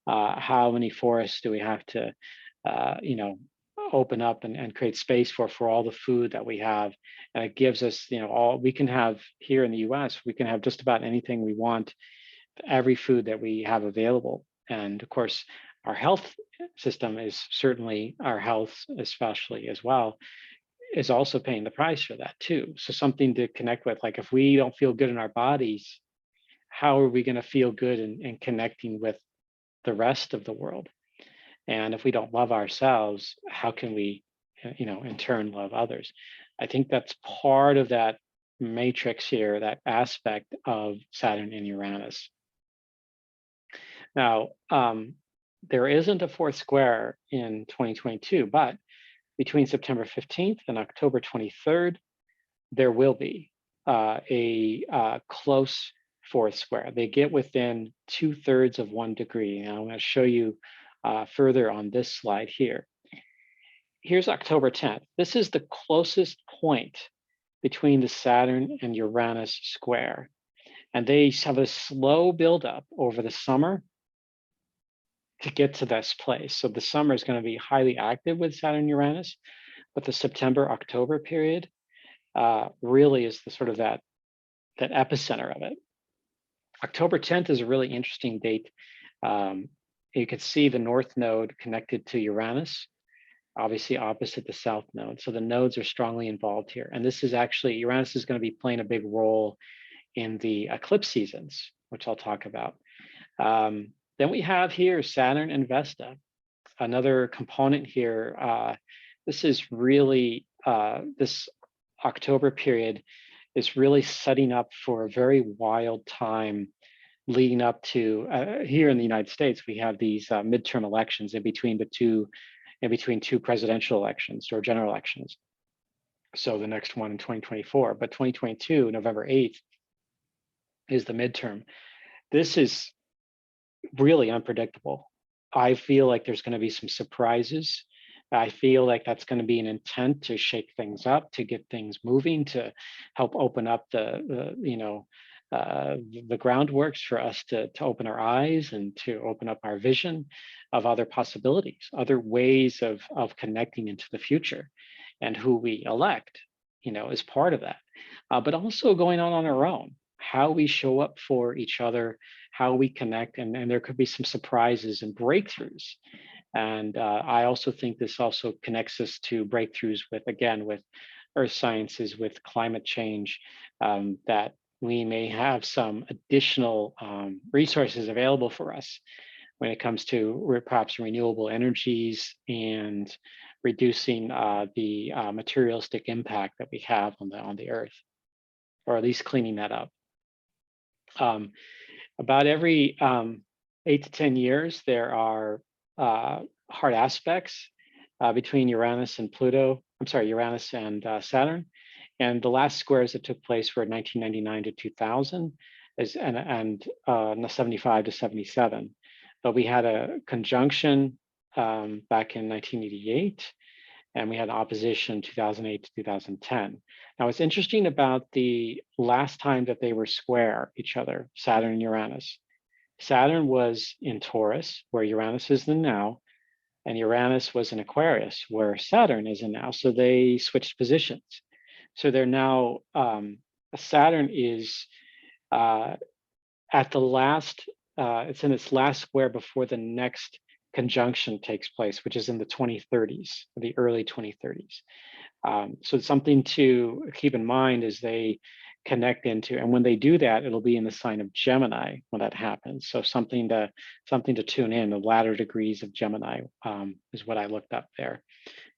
how many forests do we have to open up and create space for all the food that we have? And it gives us, all we can have here in the US. We can have just about anything we want, every food that we have available. And of course, our health system is certainly, our health especially as well, is also paying the price for that too. So something to connect with. Like, if we don't feel good in our bodies, how are we going to feel good in connecting with the rest of the world? And if we don't love ourselves, how can we, in turn, love others? I think that's part of that matrix here, that aspect of Saturn and Uranus. Now, there isn't a fourth square in 2022, but between September 15th and October 23rd, there will be a close fourth square. They get within 2/3 of 1 degree. And I'm going to show you further on this slide here. Here's October 10th. This is the closest point between the Saturn and Uranus square. And they have a slow buildup over the summer to get to this place. So the summer is going to be highly active with Saturn and Uranus, but the September-October period really is the sort of that epicenter of it. October 10th is a really interesting date. You can see the north node connected to Uranus, obviously opposite the south node. So the nodes are strongly involved here. And this is actually, Uranus is going to be playing a big role in the eclipse seasons, which I'll talk about. Then we have here Saturn and Vesta, another component here. This is really, this October period is really setting up for a very wild time leading up to here in the United States. We have these midterm elections in between two presidential elections or general elections. So the next one in 2024, but 2022, November 8th, is the midterm. This is really unpredictable. I feel like there's going to be some surprises. I feel like that's going to be an intent to shake things up, to get things moving, to help open up the groundworks for us to open our eyes and to open up our vision of other possibilities, other ways of connecting into the future, and who we elect, is part of that. But also going on our own, how we show up for each other, how we connect, and there could be some surprises and breakthroughs. And I also think this also connects us to breakthroughs with earth sciences, with climate change, that we may have some additional resources available for us when it comes to perhaps renewable energies and reducing the materialistic impact that we have on the earth, or at least cleaning that up. About every 8 to 10 years, there are hard aspects between Uranus and Pluto. I'm sorry, Uranus and Saturn. And the last squares that took place were 1999 to 2000, and 75 to 77. But we had a conjunction back in 1988, and we had opposition 2008 to 2010. Now, what's interesting about the last time that they were square each other, Saturn and Uranus, Saturn was in Taurus, where Uranus is in now, and Uranus was in Aquarius, where Saturn is in now. So they switched positions. So they're now, Saturn is at the last, it's in its last square before the next conjunction takes place, which is in the 2030s, the early 2030s. So it's something to keep in mind as they connect into, and when they do that, it'll be in the sign of Gemini when that happens. So something to tune in. The latter degrees of Gemini is what I looked up there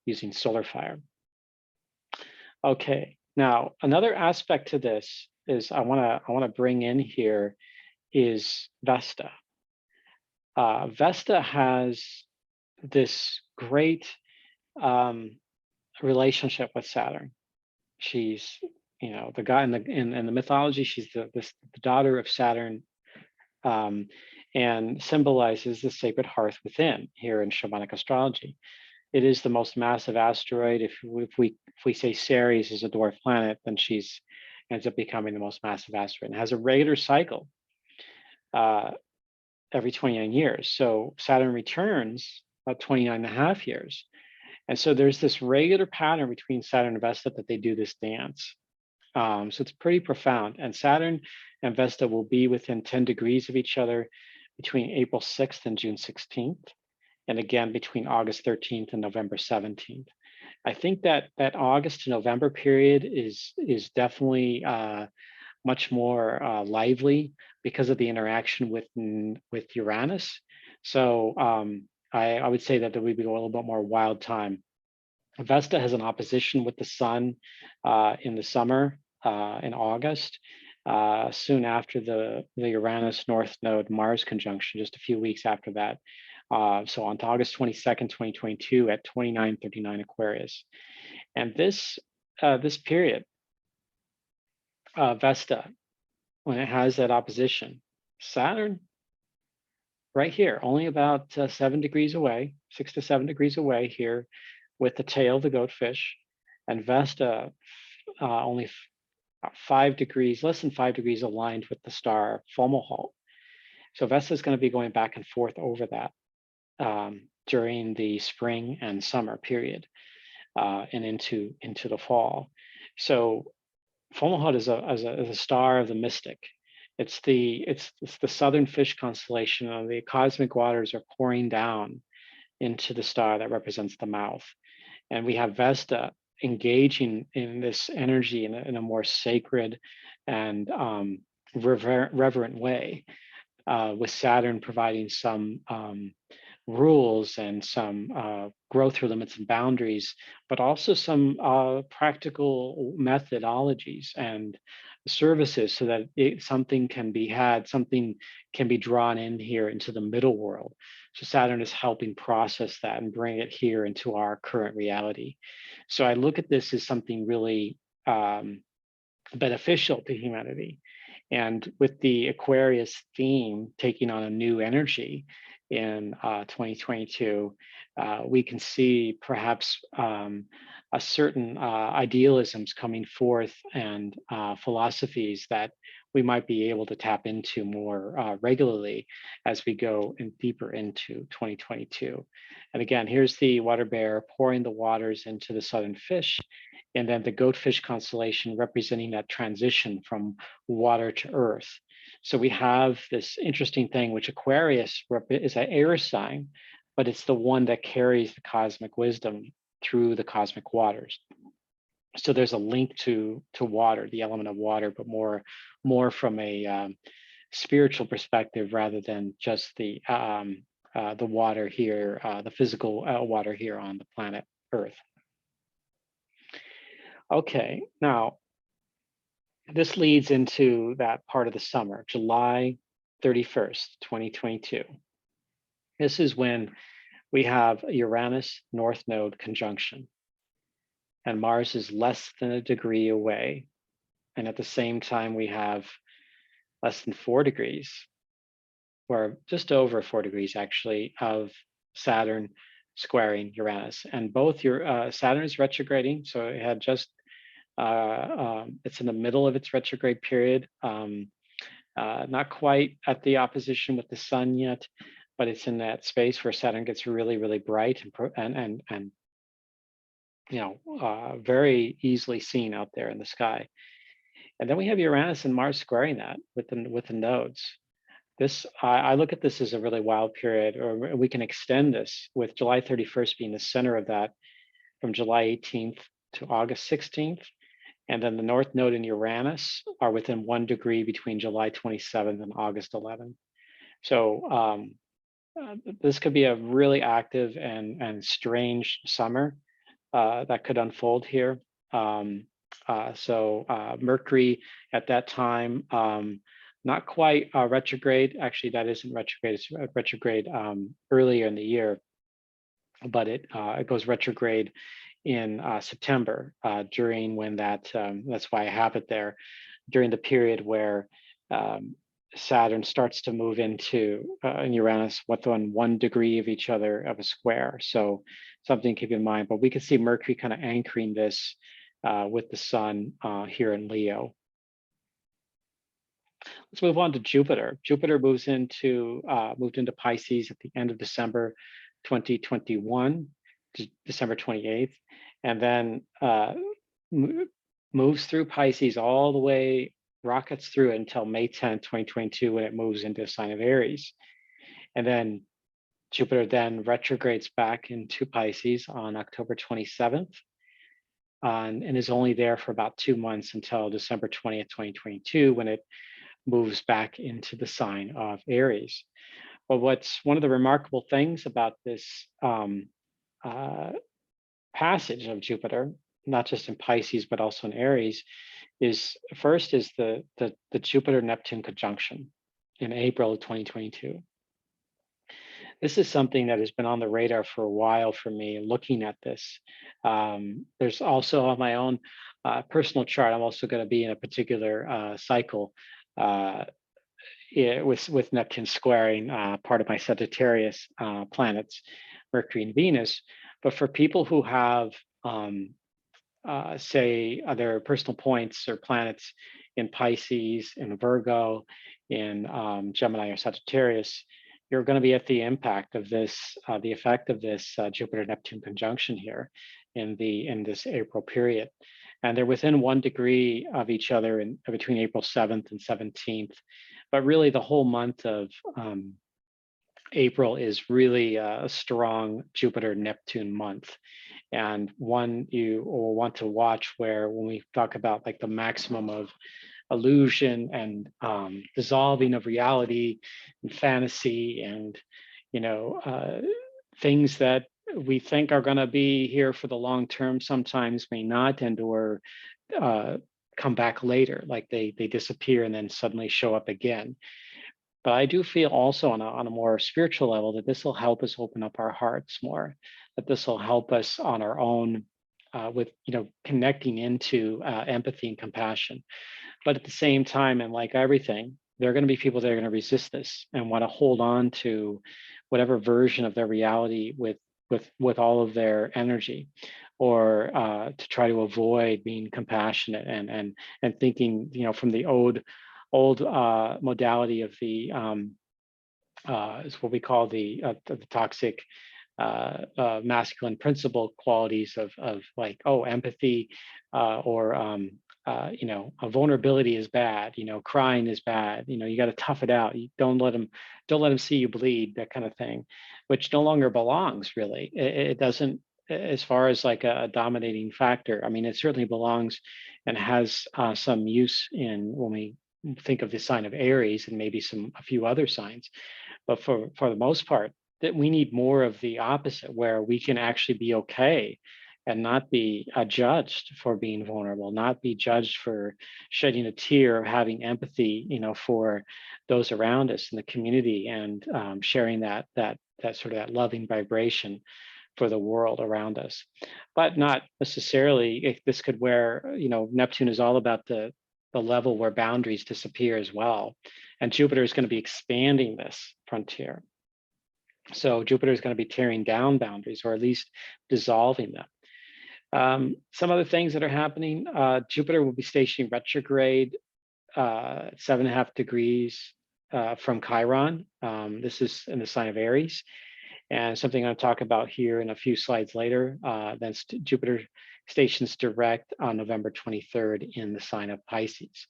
using Solar Fire. Okay, now another aspect to this is I want to bring in here is Vesta. Vesta has this great relationship with Saturn. She's, the guy in the mythology. She's the daughter of Saturn, and symbolizes the sacred hearth within here in Shamanic astrology. It is the most massive asteroid. If we say Ceres is a dwarf planet, then she's ends up becoming the most massive asteroid, and has a regular cycle every 29 years. So Saturn returns about 29 and a half years. And so there's this regular pattern between Saturn and Vesta that they do this dance. So it's pretty profound. And Saturn and Vesta will be within 10 degrees of each other between April 6th and June 16th. And again, between August 13th and November 17th. I think that August to November period is definitely much more lively because of the interaction with Uranus. So I would say that there would be a little bit more wild time. Vesta has an opposition with the sun in the summer, in August, soon after the Uranus North Node Mars conjunction, just a few weeks after that. So on August 22nd, 2022 at 29:39 Aquarius. And this period, Vesta, when it has that opposition, Saturn right here, only about 7 degrees away, 6 to 7 degrees away here with the tail of the goatfish, and Vesta only 5 degrees, less than 5 degrees aligned with the star Fomalhaut. So Vesta is going to be going back and forth over that during the spring and summer period and into the fall. So Fomalhaut is a star of the mystic. It's the southern fish constellation, and the cosmic waters are pouring down into the star that represents the mouth. And we have Vesta engaging in this energy in a more sacred and reverent way, with Saturn providing some rules and some growth through limits and boundaries, but also some practical methodologies and services so that something can be had, something can be drawn in here into the middle world. So Saturn is helping process that and bring it here into our current reality. So I look at this as something really beneficial to humanity. And with the Aquarius theme taking on a new energy in 2022, we can see perhaps a certain idealisms coming forth and philosophies that we might be able to tap into more regularly as we go in deeper into 2022. And again, here's the water bear pouring the waters into the southern fish, and then the goatfish constellation representing that transition from water to earth. So we have this interesting thing, which Aquarius is an air sign, but it's the one that carries the cosmic wisdom through the cosmic waters. So there's a link to water, the element of water, but more from a spiritual perspective rather than just the water here, the physical water here on the planet Earth. Okay, now this leads into that part of the summer, July 31st, 2022. This is when we have Uranus North Node conjunction, and Mars is less than a degree away. And at the same time, we have less than 4 degrees, or just over 4 degrees actually, of Saturn squaring Uranus. And both your Saturn is retrograding, so it had just it's in the middle of its retrograde period, not quite at the opposition with the sun yet, but it's in that space where Saturn gets really, really bright and very easily seen out there in the sky. And then we have Uranus and Mars squaring that with the nodes. This I look at this as a really wild period, or we can extend this with July 31st being the center of that, from July 18th to August 16th. And then the North Node and Uranus are within 1 degree between July 27th and August 11th. So this could be a really active and strange summer that could unfold here. Mercury at that time, not quite retrograde. Actually, that isn't retrograde. It's retrograde earlier in the year, but it goes retrograde in September during when that's why I have it there, during the period where Saturn starts to move into in Uranus within 1 degree of each other of a square. So something to keep in mind, but we can see Mercury kind of anchoring this with the sun here in Leo. Let's move on to Jupiter. Jupiter moved into Pisces at the end of December 2021, December 28th, and then moves through Pisces all the way, rockets through it until May 10th, 2022, when it moves into the sign of Aries. And then Jupiter then retrogrades back into Pisces on October 27th, and is only there for about 2 months until December 20th, 2022, when it moves back into the sign of Aries. But what's one of the remarkable things about this passage of Jupiter, not just in Pisces, but also in Aries, is first is the Jupiter-Neptune conjunction in April of 2022. This is something that has been on the radar for a while for me, looking at this. There's also on my own personal chart, I'm also going to be in a particular cycle with Neptune squaring part of my Sagittarius planets, Mercury and Venus. But for people who have, say, other personal points or planets in Pisces, in Virgo, in Gemini or Sagittarius, you're going to be at the impact of this, the effect of this Jupiter-Neptune conjunction here in this April period. And they're within 1 degree of each other in between April 7th and 17th. But really the whole month of April is really a strong Jupiter-Neptune month. And one you will want to watch, where when we talk about like the maximum of illusion and dissolving of reality and fantasy and things that we think are going to be here for the long term sometimes may not, and or uh, come back later, like they disappear and then suddenly show up again. But I do feel also on a more spiritual level that this will help us open up our hearts more, that this will help us on our own with, connecting into empathy and compassion. But at the same time, and like everything, there are going to be people that are going to resist this and want to hold on to whatever version of their reality with all of their energy, or to try to avoid being compassionate and thinking, from the old modality of the is what we call the toxic masculine principle qualities of like, oh, empathy, or a vulnerability is bad, crying is bad, you got to tough it out, you don't let them see you bleed, that kind of thing, which no longer belongs really. It doesn't, as far as like a dominating factor. I mean, it certainly belongs and has some use in when we think of the sign of Aries and maybe a few other signs. But for the most part, that we need more of the opposite, where we can actually be okay and not be judged for being vulnerable, not be judged for shedding a tear, or having empathy, for those around us in the community, and sharing that sort of that loving vibration for the world around us. But not necessarily, this could where, Neptune is all about the level where boundaries disappear as well. And Jupiter is going to be expanding this frontier. So Jupiter is going to be tearing down boundaries, or at least dissolving them. Some other things that are happening, Jupiter will be stationing retrograde 7.5 degrees from Chiron. This is in the sign of Aries, and something I'll talk about here in a few slides later. Then Jupiter stations direct on November 23rd in the sign of Pisces.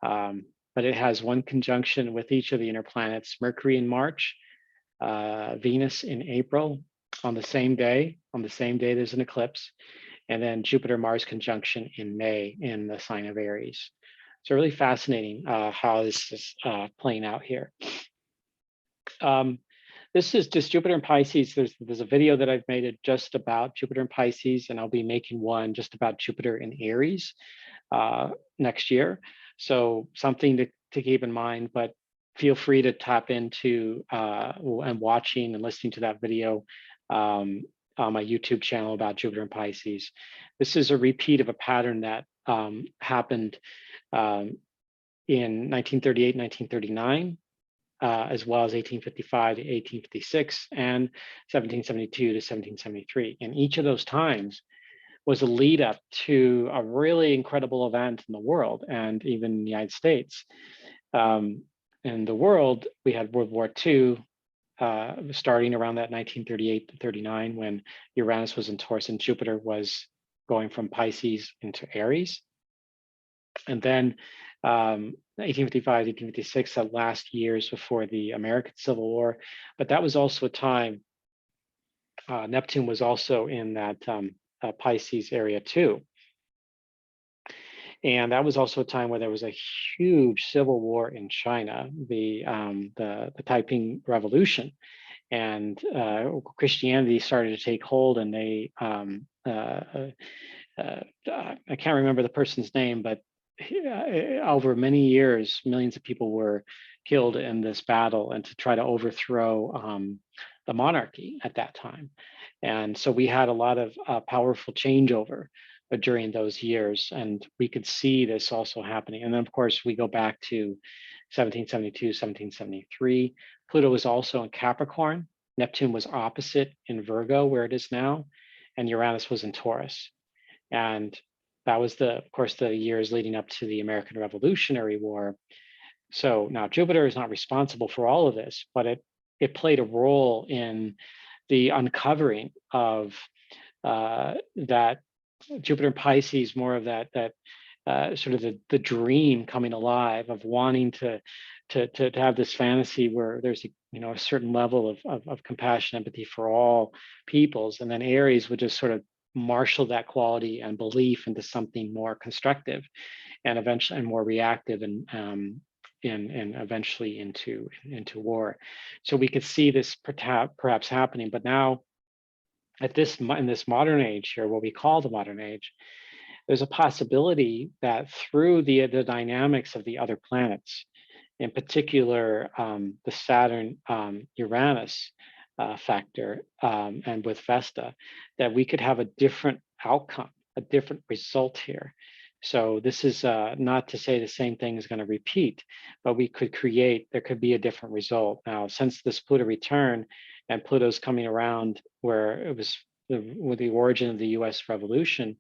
But it has one conjunction with each of the inner planets: Mercury in March, Venus in April. On the same day, there's an eclipse, and then Jupiter-Mars conjunction in May in the sign of Aries. So really fascinating how this is playing out here. This is just Jupiter and Pisces. There's a video that I've made just about Jupiter and Pisces, and I'll be making one just about Jupiter in Aries next year. So something to keep in mind, but feel free to tap into and watching and listening to that video on my YouTube channel about Jupiter and Pisces. This is a repeat of a pattern that happened in 1938, 1939, as well as 1855 to 1856 and 1772 to 1773. And each of those times was a lead up to a really incredible event in the world, and even in the United States. In the world, we had World War II, starting around that 1938 to 39, when Uranus was in Taurus and Jupiter was going from Pisces into Aries. And then 1855, 1856, the last years before the American Civil War. But that was also a time, Neptune was also in that Pisces area too. And that was also a time where there was a huge civil war in China, the Taiping Revolution, and Christianity started to take hold. And they, I can't remember the person's name, but over many years, millions of people were killed in this battle, and to try to overthrow the monarchy at that time. And so we had a lot of powerful changeover during those years, and we could see this also happening. And then, of course, we go back to 1772, 1773. Pluto was also in Capricorn. Neptune was opposite in Virgo, where it is now, and Uranus was in Taurus. And that was of course, the years leading up to the American Revolutionary War. So now Jupiter is not responsible for all of this, but it played a role in the uncovering of that Jupiter and Pisces, more of that sort of the dream coming alive of wanting to have this fantasy where there's a certain level of compassion, empathy for all peoples, and then Aries would just sort of marshal that quality and belief into something more constructive, and eventually and more reactive, and and eventually into war. So we could see this perhaps happening. But now at in this modern age here, what we call the modern age, there's a possibility that through the dynamics of the other planets, in particular the Saturn Uranus factor and with Vesta, that we could have a different outcome, a different result here. So this is not to say the same thing is going to repeat, but we could there could be a different result. Now, since this Pluto return and Pluto's coming around where it was with the origin of the US Revolution,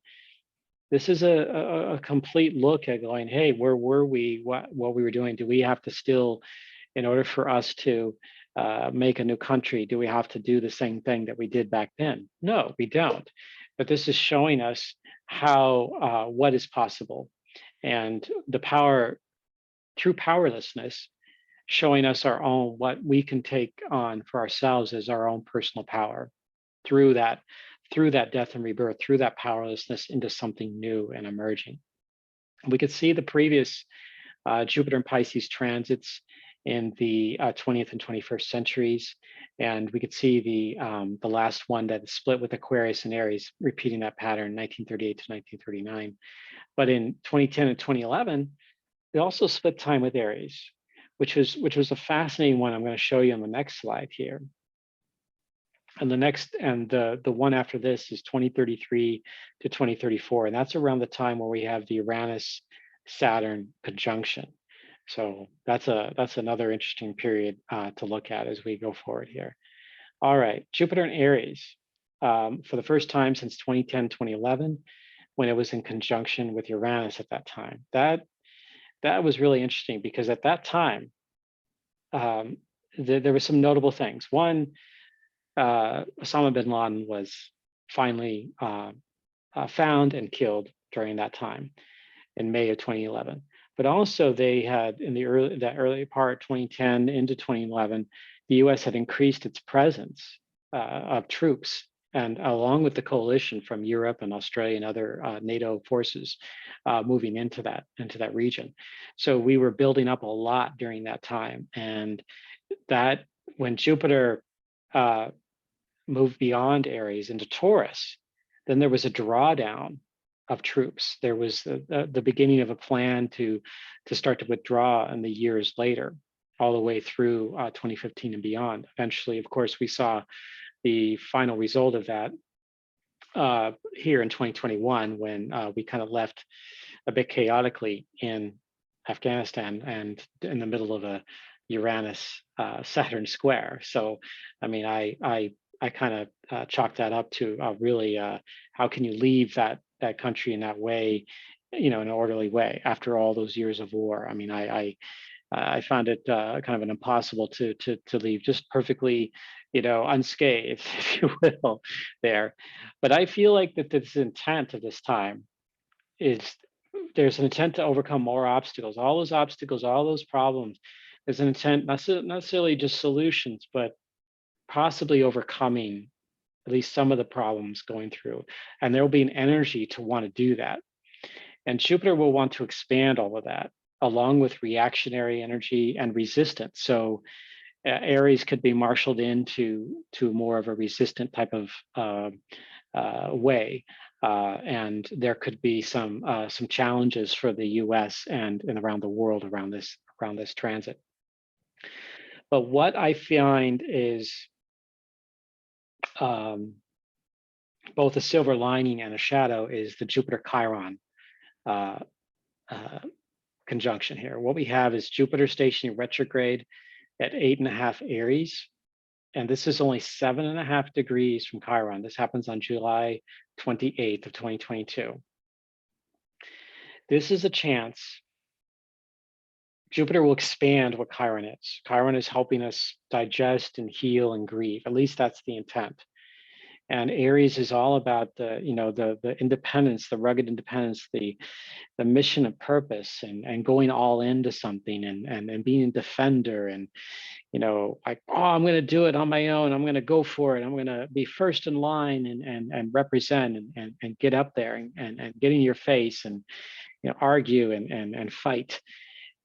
this is a complete look at going, hey, where were we, what we were doing? Do we have to still, in order for us to make a new country, do we have to do the same thing that we did back then? No, we don't. But this is showing us how what is possible, and the power through powerlessness, showing us our own, what we can take on for ourselves as our own personal power through that death and rebirth, through that powerlessness into something new and emerging. We could see the previous Jupiter and Pisces transits in the 20th and 21st centuries, and we could see the last one that split with Aquarius and Aries, repeating that pattern, 1938 to 1939. But in 2010 and 2011, they also split time with Aries, which was a fascinating one. I'm going to show you on the next slide here. And the one after this is 2033 to 2034, and that's around the time where we have the Uranus Saturn conjunction. So that's another interesting period to look at as we go forward here. All right, Jupiter and Aries for the first time since 2010, 2011, when it was in conjunction with Uranus at that time. That was really interesting because at that time there were some notable things. One, Osama bin Laden was finally found and killed during that time in May of 2011. But also they had in the early part, 2010 into 2011, the US had increased its presence of troops, and along with the coalition from Europe and Australia and other NATO forces moving into that region. So we were building up a lot during that time. And that when Jupiter moved beyond Aries into Taurus, then there was a drawdown of troops. There was the beginning of a plan to start to withdraw in the years later, all the way through 2015 and beyond. Eventually, of course, we saw the final result of that here in 2021 when we kind of left a bit chaotically in Afghanistan and in the middle of a Uranus Saturn square. So, I mean, I kind of chalk that up to really how can you leave that country in that way, in an orderly way after all those years of war. I mean, I found it kind of an impossible to leave just perfectly, unscathed, if you will, there. But I feel like that this intent of this time is there's an intent to overcome more obstacles, all those problems. There's an intent, not necessarily just solutions, but possibly overcoming at least some of the problems going through. And there will be an energy to want to do that. And Jupiter will want to expand all of that, along with reactionary energy and resistance. So Aries could be marshaled into more of a resistant type of way. And there could be some challenges for the US and around the world around this transit. But what I find is both a silver lining and a shadow is the Jupiter Chiron conjunction here. What we have is Jupiter stationing retrograde at 8.5 Aries, and this is only 7.5 degrees from Chiron. This happens on July 28th of 2022. This is a chance. Jupiter will expand what Chiron is. Chiron is helping us digest and heal and grieve. At least that's the intent. And Aries is all about the independence, the rugged independence, the mission and purpose, and going all into something and being a defender and like, oh, I'm going to do it on my own. I'm going to go for it. I'm going to be first in line and represent and get up there and get in your face and argue and fight.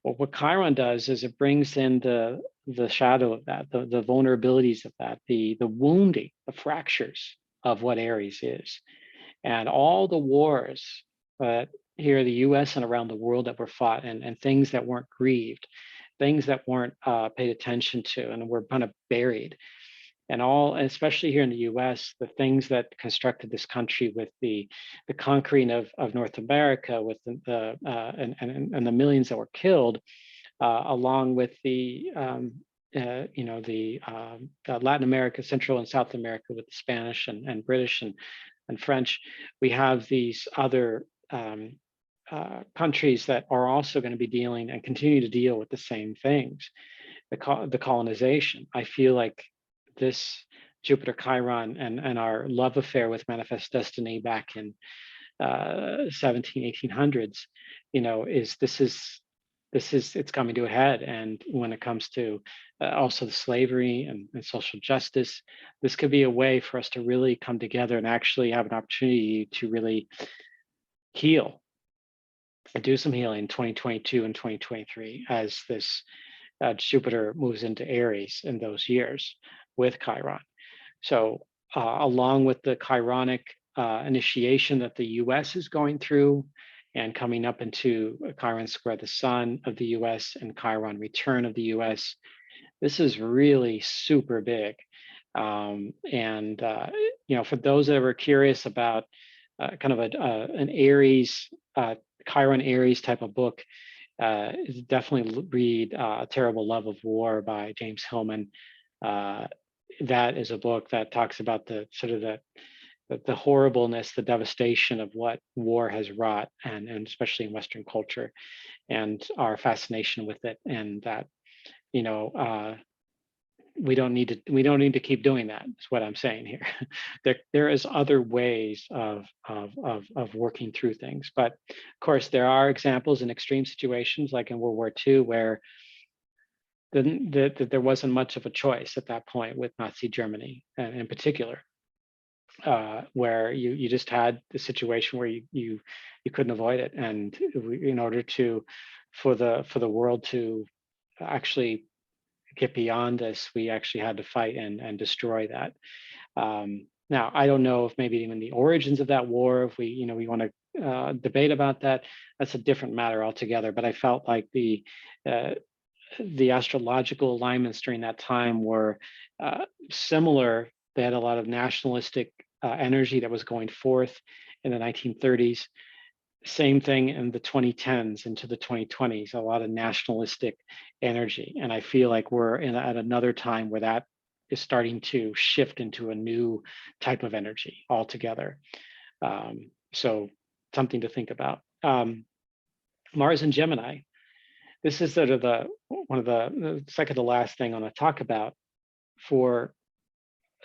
Well, what Chiron does is it brings in the shadow of that, the vulnerabilities of that, the wounding, the fractures of what Aries is, and all the wars here in the U.S. and around the world that were fought, and things that weren't grieved, things that weren't paid attention to, and were kind of buried, and all, especially here in the U.S., the things that constructed this country with the conquering of North America, with and the millions that were killed, along with the Latin America, Central and South America with the Spanish and British and French. We have these other countries that are also going to be dealing and continue to deal with the same things, the colonization. I feel like this Jupiter Chiron and our love affair with manifest destiny back in 1800s, it's coming to a head. And when it comes to also the slavery and social justice, this could be a way for us to really come together and actually have an opportunity to really heal and do some healing in 2022 and 2023 as this Jupiter moves into Aries in those years with Chiron. So along with the Chironic initiation that the US is going through, and coming up into Chiron square the sun of the US and Chiron return of the US, this is really super big. For those that were curious about kind of an Aries, Chiron Aries type of book, definitely read Terrible Love of War by James Hillman. That is a book that talks about the sort of the horribleness, the devastation of what war has wrought, and especially in Western culture, and our fascination with it, and that we don't need to keep doing that. Is what I'm saying here. There is other ways of working through things, but of course there are examples in extreme situations, like in World War II, where there wasn't much of a choice at that point with Nazi Germany, in particular. Where you just had the situation where you couldn't avoid it, and in order for the world to actually get beyond this, we actually had to fight and destroy that. Now, I don't know if maybe even the origins of that war, if we want to debate about that, that's a different matter altogether. But I felt like the astrological alignments during that time were similar. They had a lot of nationalistic energy that was going forth in the 1930s. Same thing in the 2010s into the 2020s, a lot of nationalistic energy. And I feel like we're at another time where that is starting to shift into a new type of energy altogether. So something to think about. Mars and Gemini. This is sort of the second to last thing I want to talk about. For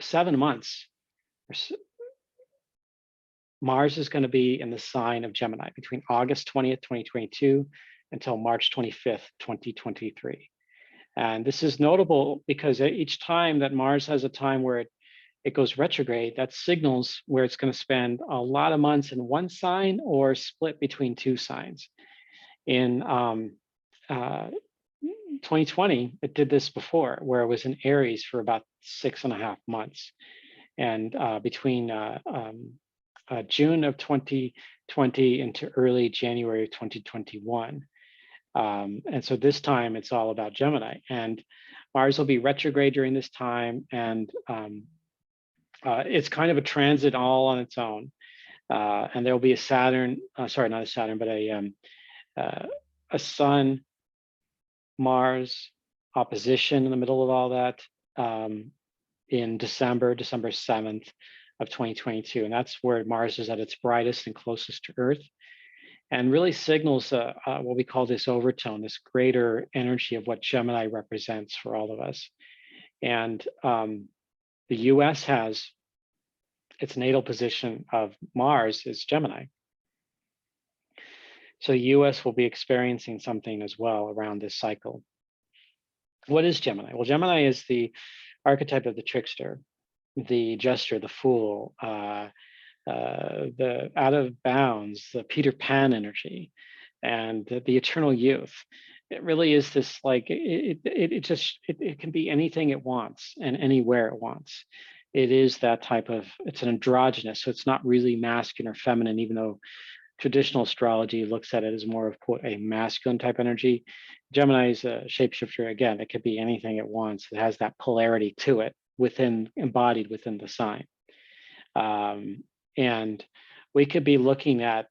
7 months, Mars is going to be in the sign of Gemini between August 20th, 2022 until March 25th, 2023. And this is notable because each time that Mars has a time where it goes retrograde, that signals where it's going to spend a lot of months in one sign or split between two signs. In 2020, it did this before, where it was in Aries for about 6.5 months. And between June of 2020 into early January of 2021. And so this time it's all about Gemini, and Mars will be retrograde during this time. And it's kind of a transit all on its own. And there'll be a Saturn, sorry, not a Saturn, but a Sun Mars opposition in the middle of all that in December 7th of 2022. And that's where Mars is at its brightest and closest to Earth, and really signals what we call this overtone, this greater energy of what Gemini represents for all of us. And the US has its natal position of Mars is Gemini. So the US will be experiencing something as well around this cycle. What is Gemini? Well, Gemini is the archetype of the trickster, the jester, the fool, the out of bounds, the Peter Pan energy, and the eternal youth. it really is this like it can be anything it wants and anywhere it wants. It is that type of, it's an androgynous, so it's not really masculine or feminine, even though traditional astrology looks at it as more of quote a masculine type energy. Gemini is a shapeshifter. Again, it could be anything it wants. It has that polarity to it within, embodied within the sign. And we could be looking at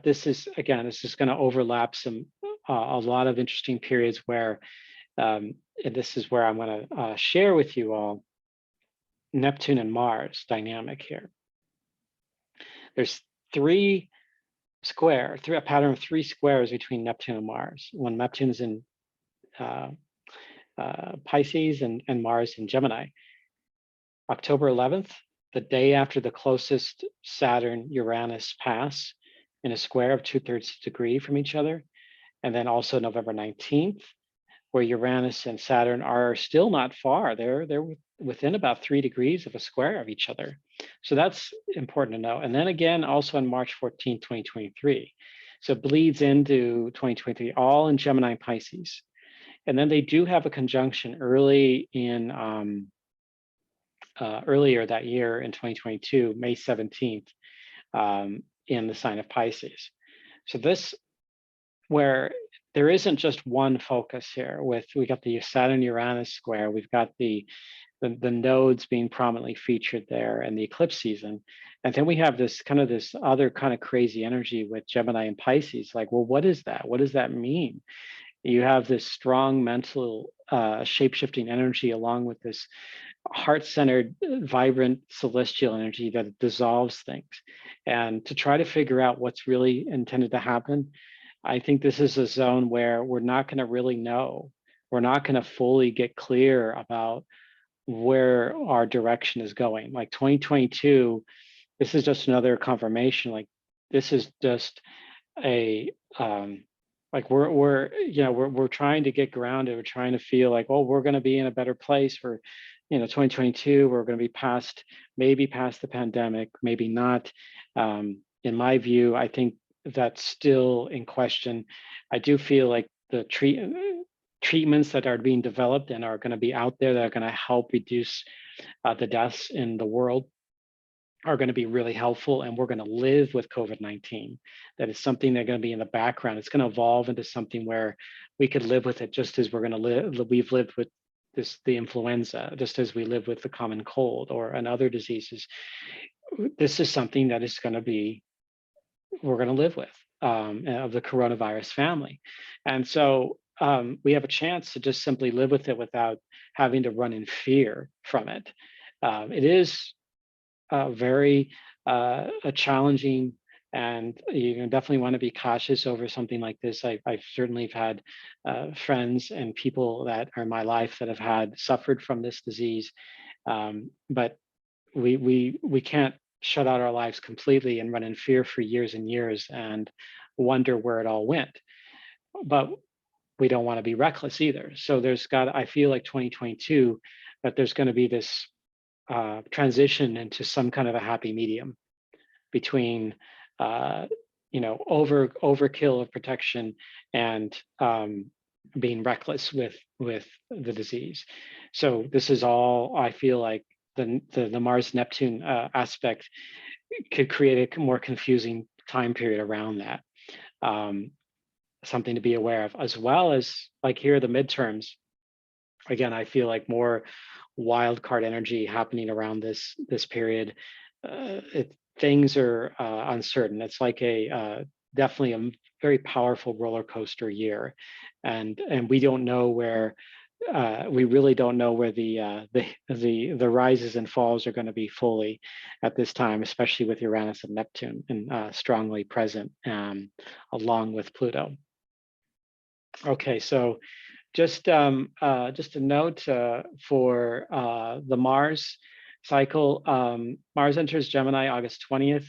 this is going to overlap some a lot of interesting periods where and this is where I'm going to share with you all Neptune and Mars dynamic here. There's a pattern of three squares between Neptune and Mars. When Neptune is in Pisces and Mars in Gemini. October 11th, the day after the closest Saturn Uranus pass in a square of 2/3 degree from each other. And then also November 19th, where Uranus and Saturn are still not far. They're within about 3 degrees of a square of each other. So that's important to know. And then again, also on March 14th, 2023. So it bleeds into 2023, all in Gemini and Pisces. And then they do have a conjunction early in earlier that year in 2022, May 17th, in the sign of Pisces. So this, where there isn't just one focus here. We got the Saturn Uranus square, we've got the nodes being prominently featured there, and the eclipse season, and then we have this other kind of crazy energy with Gemini and Pisces. Like, well, what is that? What does that mean? You have this strong mental shape-shifting energy along with this heart-centered, vibrant celestial energy that dissolves things. And to try to figure out what's really intended to happen, I think this is a zone where we're not going to really know. We're not going to fully get clear about where our direction is going. Like 2022, this is just another confirmation. Like this is just a like we're trying to get grounded. We're trying to feel like, oh, we're going to be in a better place for 2022. We're going to be maybe past the pandemic, maybe not. In my view, I think that's still in question. I do feel like the treatments that are being developed and are going to be out there that are going to help reduce the deaths in the world are going to be really helpful, and we're going to live with COVID-19. That is something that's going to be in the background. It's going to evolve into something where we could live with it, just as we've lived with the influenza, just as we live with the common cold and other diseases. This is something that is going to be, we're going to live with, of the coronavirus family. And so we have a chance to just simply live with it without having to run in fear from it. It is very challenging, and you definitely want to be cautious over something like this. I've certainly had friends and people that are in my life that have suffered from this disease, but we can't shut out our lives completely and run in fear for years and years and wonder where it all went. But we don't want to be reckless either. So I feel like 2022, that there's going to be this transition into some kind of a happy medium between overkill of protection and being reckless with the disease. So this is all, I feel like the Mars Neptune aspect could create a more confusing time period around that. Something to be aware of, as well as like here the midterms. Again, I feel like more wild card energy happening around this period. Things are uncertain. It's like definitely a very powerful roller coaster year, and we don't know where. We really don't know where the rises and falls are going to be fully at this time, especially with Uranus and Neptune and strongly present, along with Pluto. Okay, so just a note for the Mars cycle. Mars enters Gemini August 20th.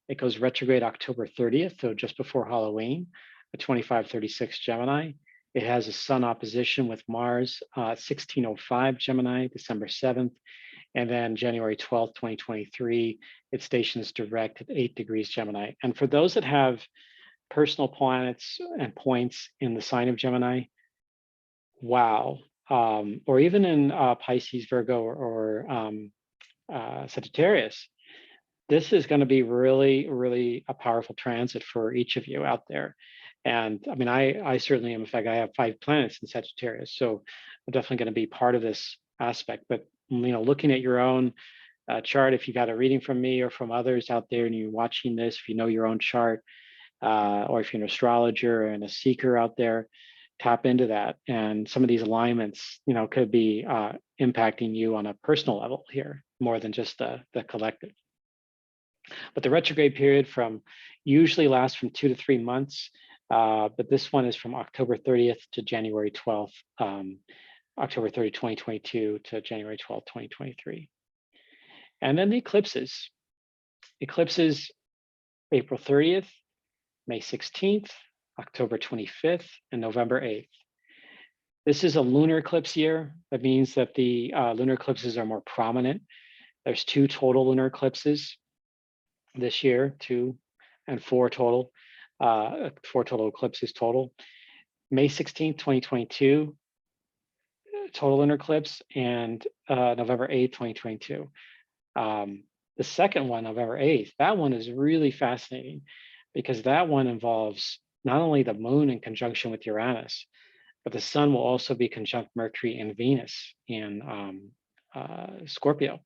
It goes retrograde October 30th, so just before Halloween, at 2536 Gemini. It has a Sun opposition with Mars, 1605 Gemini, December 7th. And then January 12th, 2023, it stations direct at 8 degrees Gemini. And for those that have personal planets and points in the sign of Gemini, wow. Or even in Pisces, Virgo, or Sagittarius, this is going to be really, really a powerful transit for each of you out there. And I mean, I certainly am. In fact, I have 5 planets in Sagittarius, so I'm definitely going to be part of this aspect. But looking at your own chart, if you got a reading from me or from others out there, and you're watching this, if you know your own chart, or if you're an astrologer and a seeker out there, tap into that. And some of these alignments, could be impacting you on a personal level here more than just the collective. But the retrograde period usually lasts from 2 to 3 months. But this one is from October 30th to January 12th, October 30, 2022 to January 12th, 2023. And then the eclipses. Eclipses, April 30th, May 16th, October 25th, and November 8th. This is a lunar eclipse year. That means that the lunar eclipses are more prominent. There's 2 total lunar eclipses this year, 2 and 4 total, 4 total eclipses total. May 16th, 2022, total lunar eclipse, and November 8th, 2022. The second one, November 8th, that one is really fascinating because that one involves not only the moon in conjunction with Uranus, but the sun will also be conjunct Mercury and Venus in Scorpio.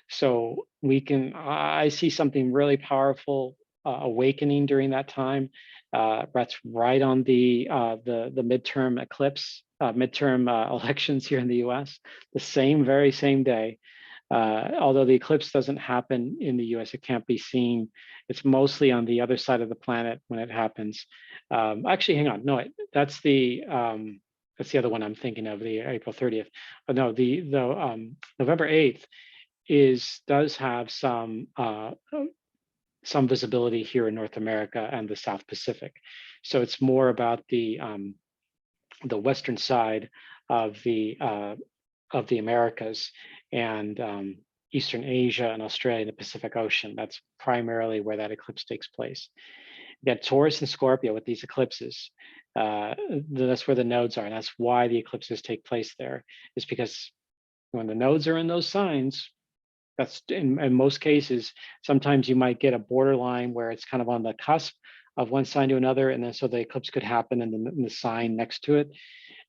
So I see something really powerful awakening during that time. That's right on the midterm eclipse, midterm elections here in the US, the very same day. Although the eclipse doesn't happen in the US, it can't be seen. It's mostly on the other side of the planet when it happens. Actually, hang on, no, that's the other one I'm thinking of, the April 30th. But no, the November 8th does have some visibility here in North America and the South Pacific. So it's more about the western side of the Americas and Eastern Asia and Australia and the Pacific Ocean. That's primarily where that eclipse takes place. You got Taurus and Scorpio with these eclipses. That's where the nodes are, and that's why the eclipses take place there, is because when the nodes are in those signs, that's in most cases, sometimes you might get a borderline where it's kind of on the cusp of one sign to another, and then so the eclipse could happen in the sign next to it.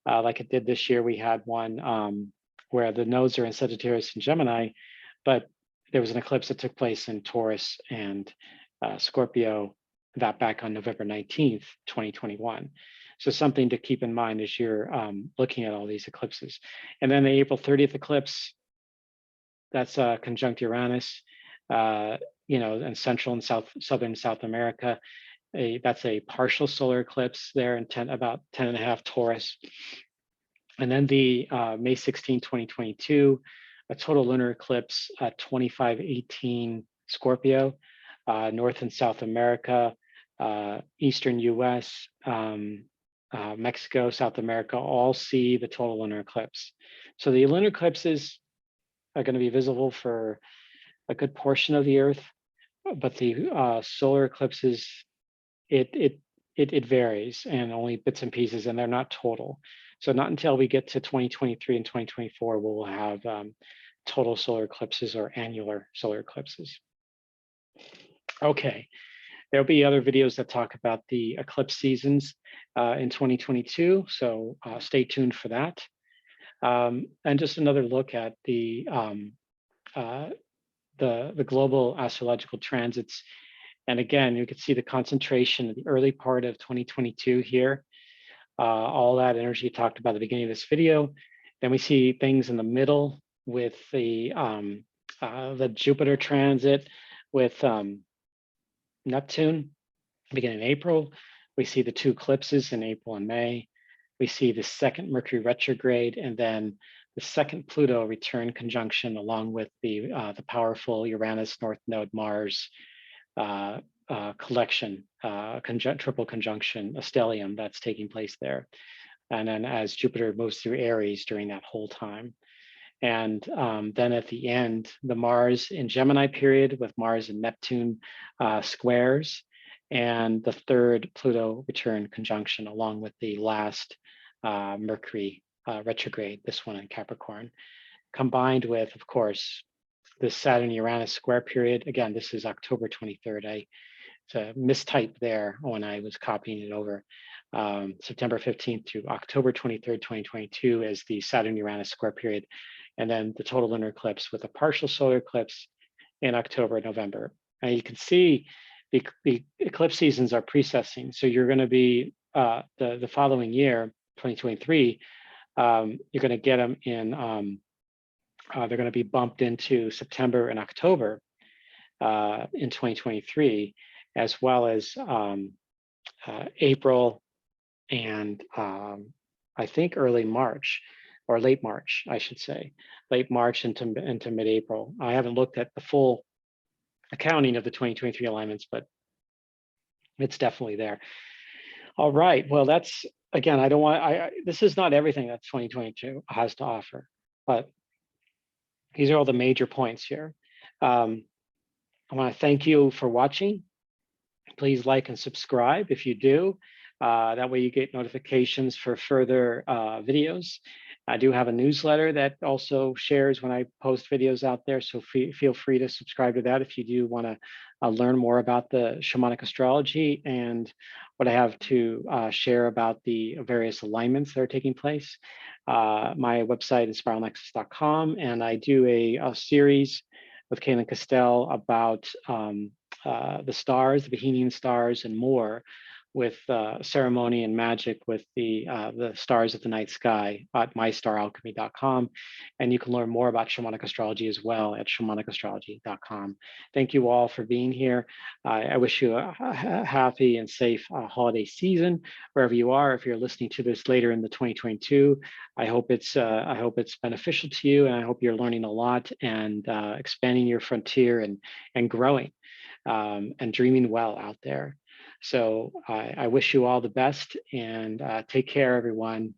Like it did this year, we had one where the nodes are in Sagittarius and Gemini, but there was an eclipse that took place in Taurus and Scorpio back on November 19th, 2021. So something to keep in mind as you're looking at all these eclipses. And then the April 30th eclipse, that's conjunct Uranus, in Central and Southern South America. That's a partial solar eclipse there in about 10.5 Taurus. And then the May 16, 2022, a total lunar eclipse at 2518 Scorpio, North and South America, Eastern US, Mexico, South America, all see the total lunar eclipse. So the lunar eclipses are going to be visible for a good portion of the Earth, but the solar eclipses, it varies, and only bits and pieces, and they're not total. So not until we get to 2023 and 2024 will we have total solar eclipses or annular solar eclipses. Okay, there'll be other videos that talk about the eclipse seasons in 2022, so stay tuned for that. And just another look at the global astrological transits. And again, you can see the concentration in the early part of 2022 here. All that energy talked about at the beginning of this video. Then we see things in the middle with the Jupiter transit with Neptune beginning in April. We see the 2 eclipses in April and May. We see the second Mercury retrograde, and then the second Pluto return conjunction, along with the powerful Uranus North Node Mars collection, triple conjunction, a stellium that's taking place there. And then as Jupiter moves through Aries during that whole time. And then at the end, the Mars in Gemini period with Mars and Neptune squares, and the third Pluto return conjunction, along with the last Mercury retrograde, this one in Capricorn, combined with, of course, the Saturn Uranus square period. Again, this is October 23rd. It's a mistype there when I was copying it over. September 15th to October 23rd, 2022 is the Saturn Uranus square period. And then the total lunar eclipse with a partial solar eclipse in October, November. And you can see the eclipse seasons are precessing. So you're going to be the following year, 2023, you're going to get them in, they're going to be bumped into September and October in 2023, as well as April and I think early March, or late March, I should say, late March into mid-April. I haven't looked at the full accounting of the 2023 alignments, but it's definitely there. All right, well, that's, again, I don't want, this is not everything that 2022 has to offer, but these are all the major points here. I want to thank you for watching. Please like and subscribe if you do. That way you get notifications for further videos. I do have a newsletter that also shares when I post videos out there, so feel free to subscribe to that if you do want to learn more about the shamanic astrology and what I have to share about the various alignments that are taking place. My website is spiralnexus.com, and I do a series with Caitlin Castell about the stars, the Bohemian stars, and more, with ceremony and magic with the stars of the night sky at mystaralchemy.com. And you can learn more about shamanic astrology as well at shamanicastrology.com. Thank you all for being here. I wish you a happy and safe holiday season wherever you are. If you're listening to this later in the 2022, I hope it's beneficial to you, and I hope you're learning a lot and expanding your frontier and growing and dreaming well out there. So I wish you all the best, and take care, everyone.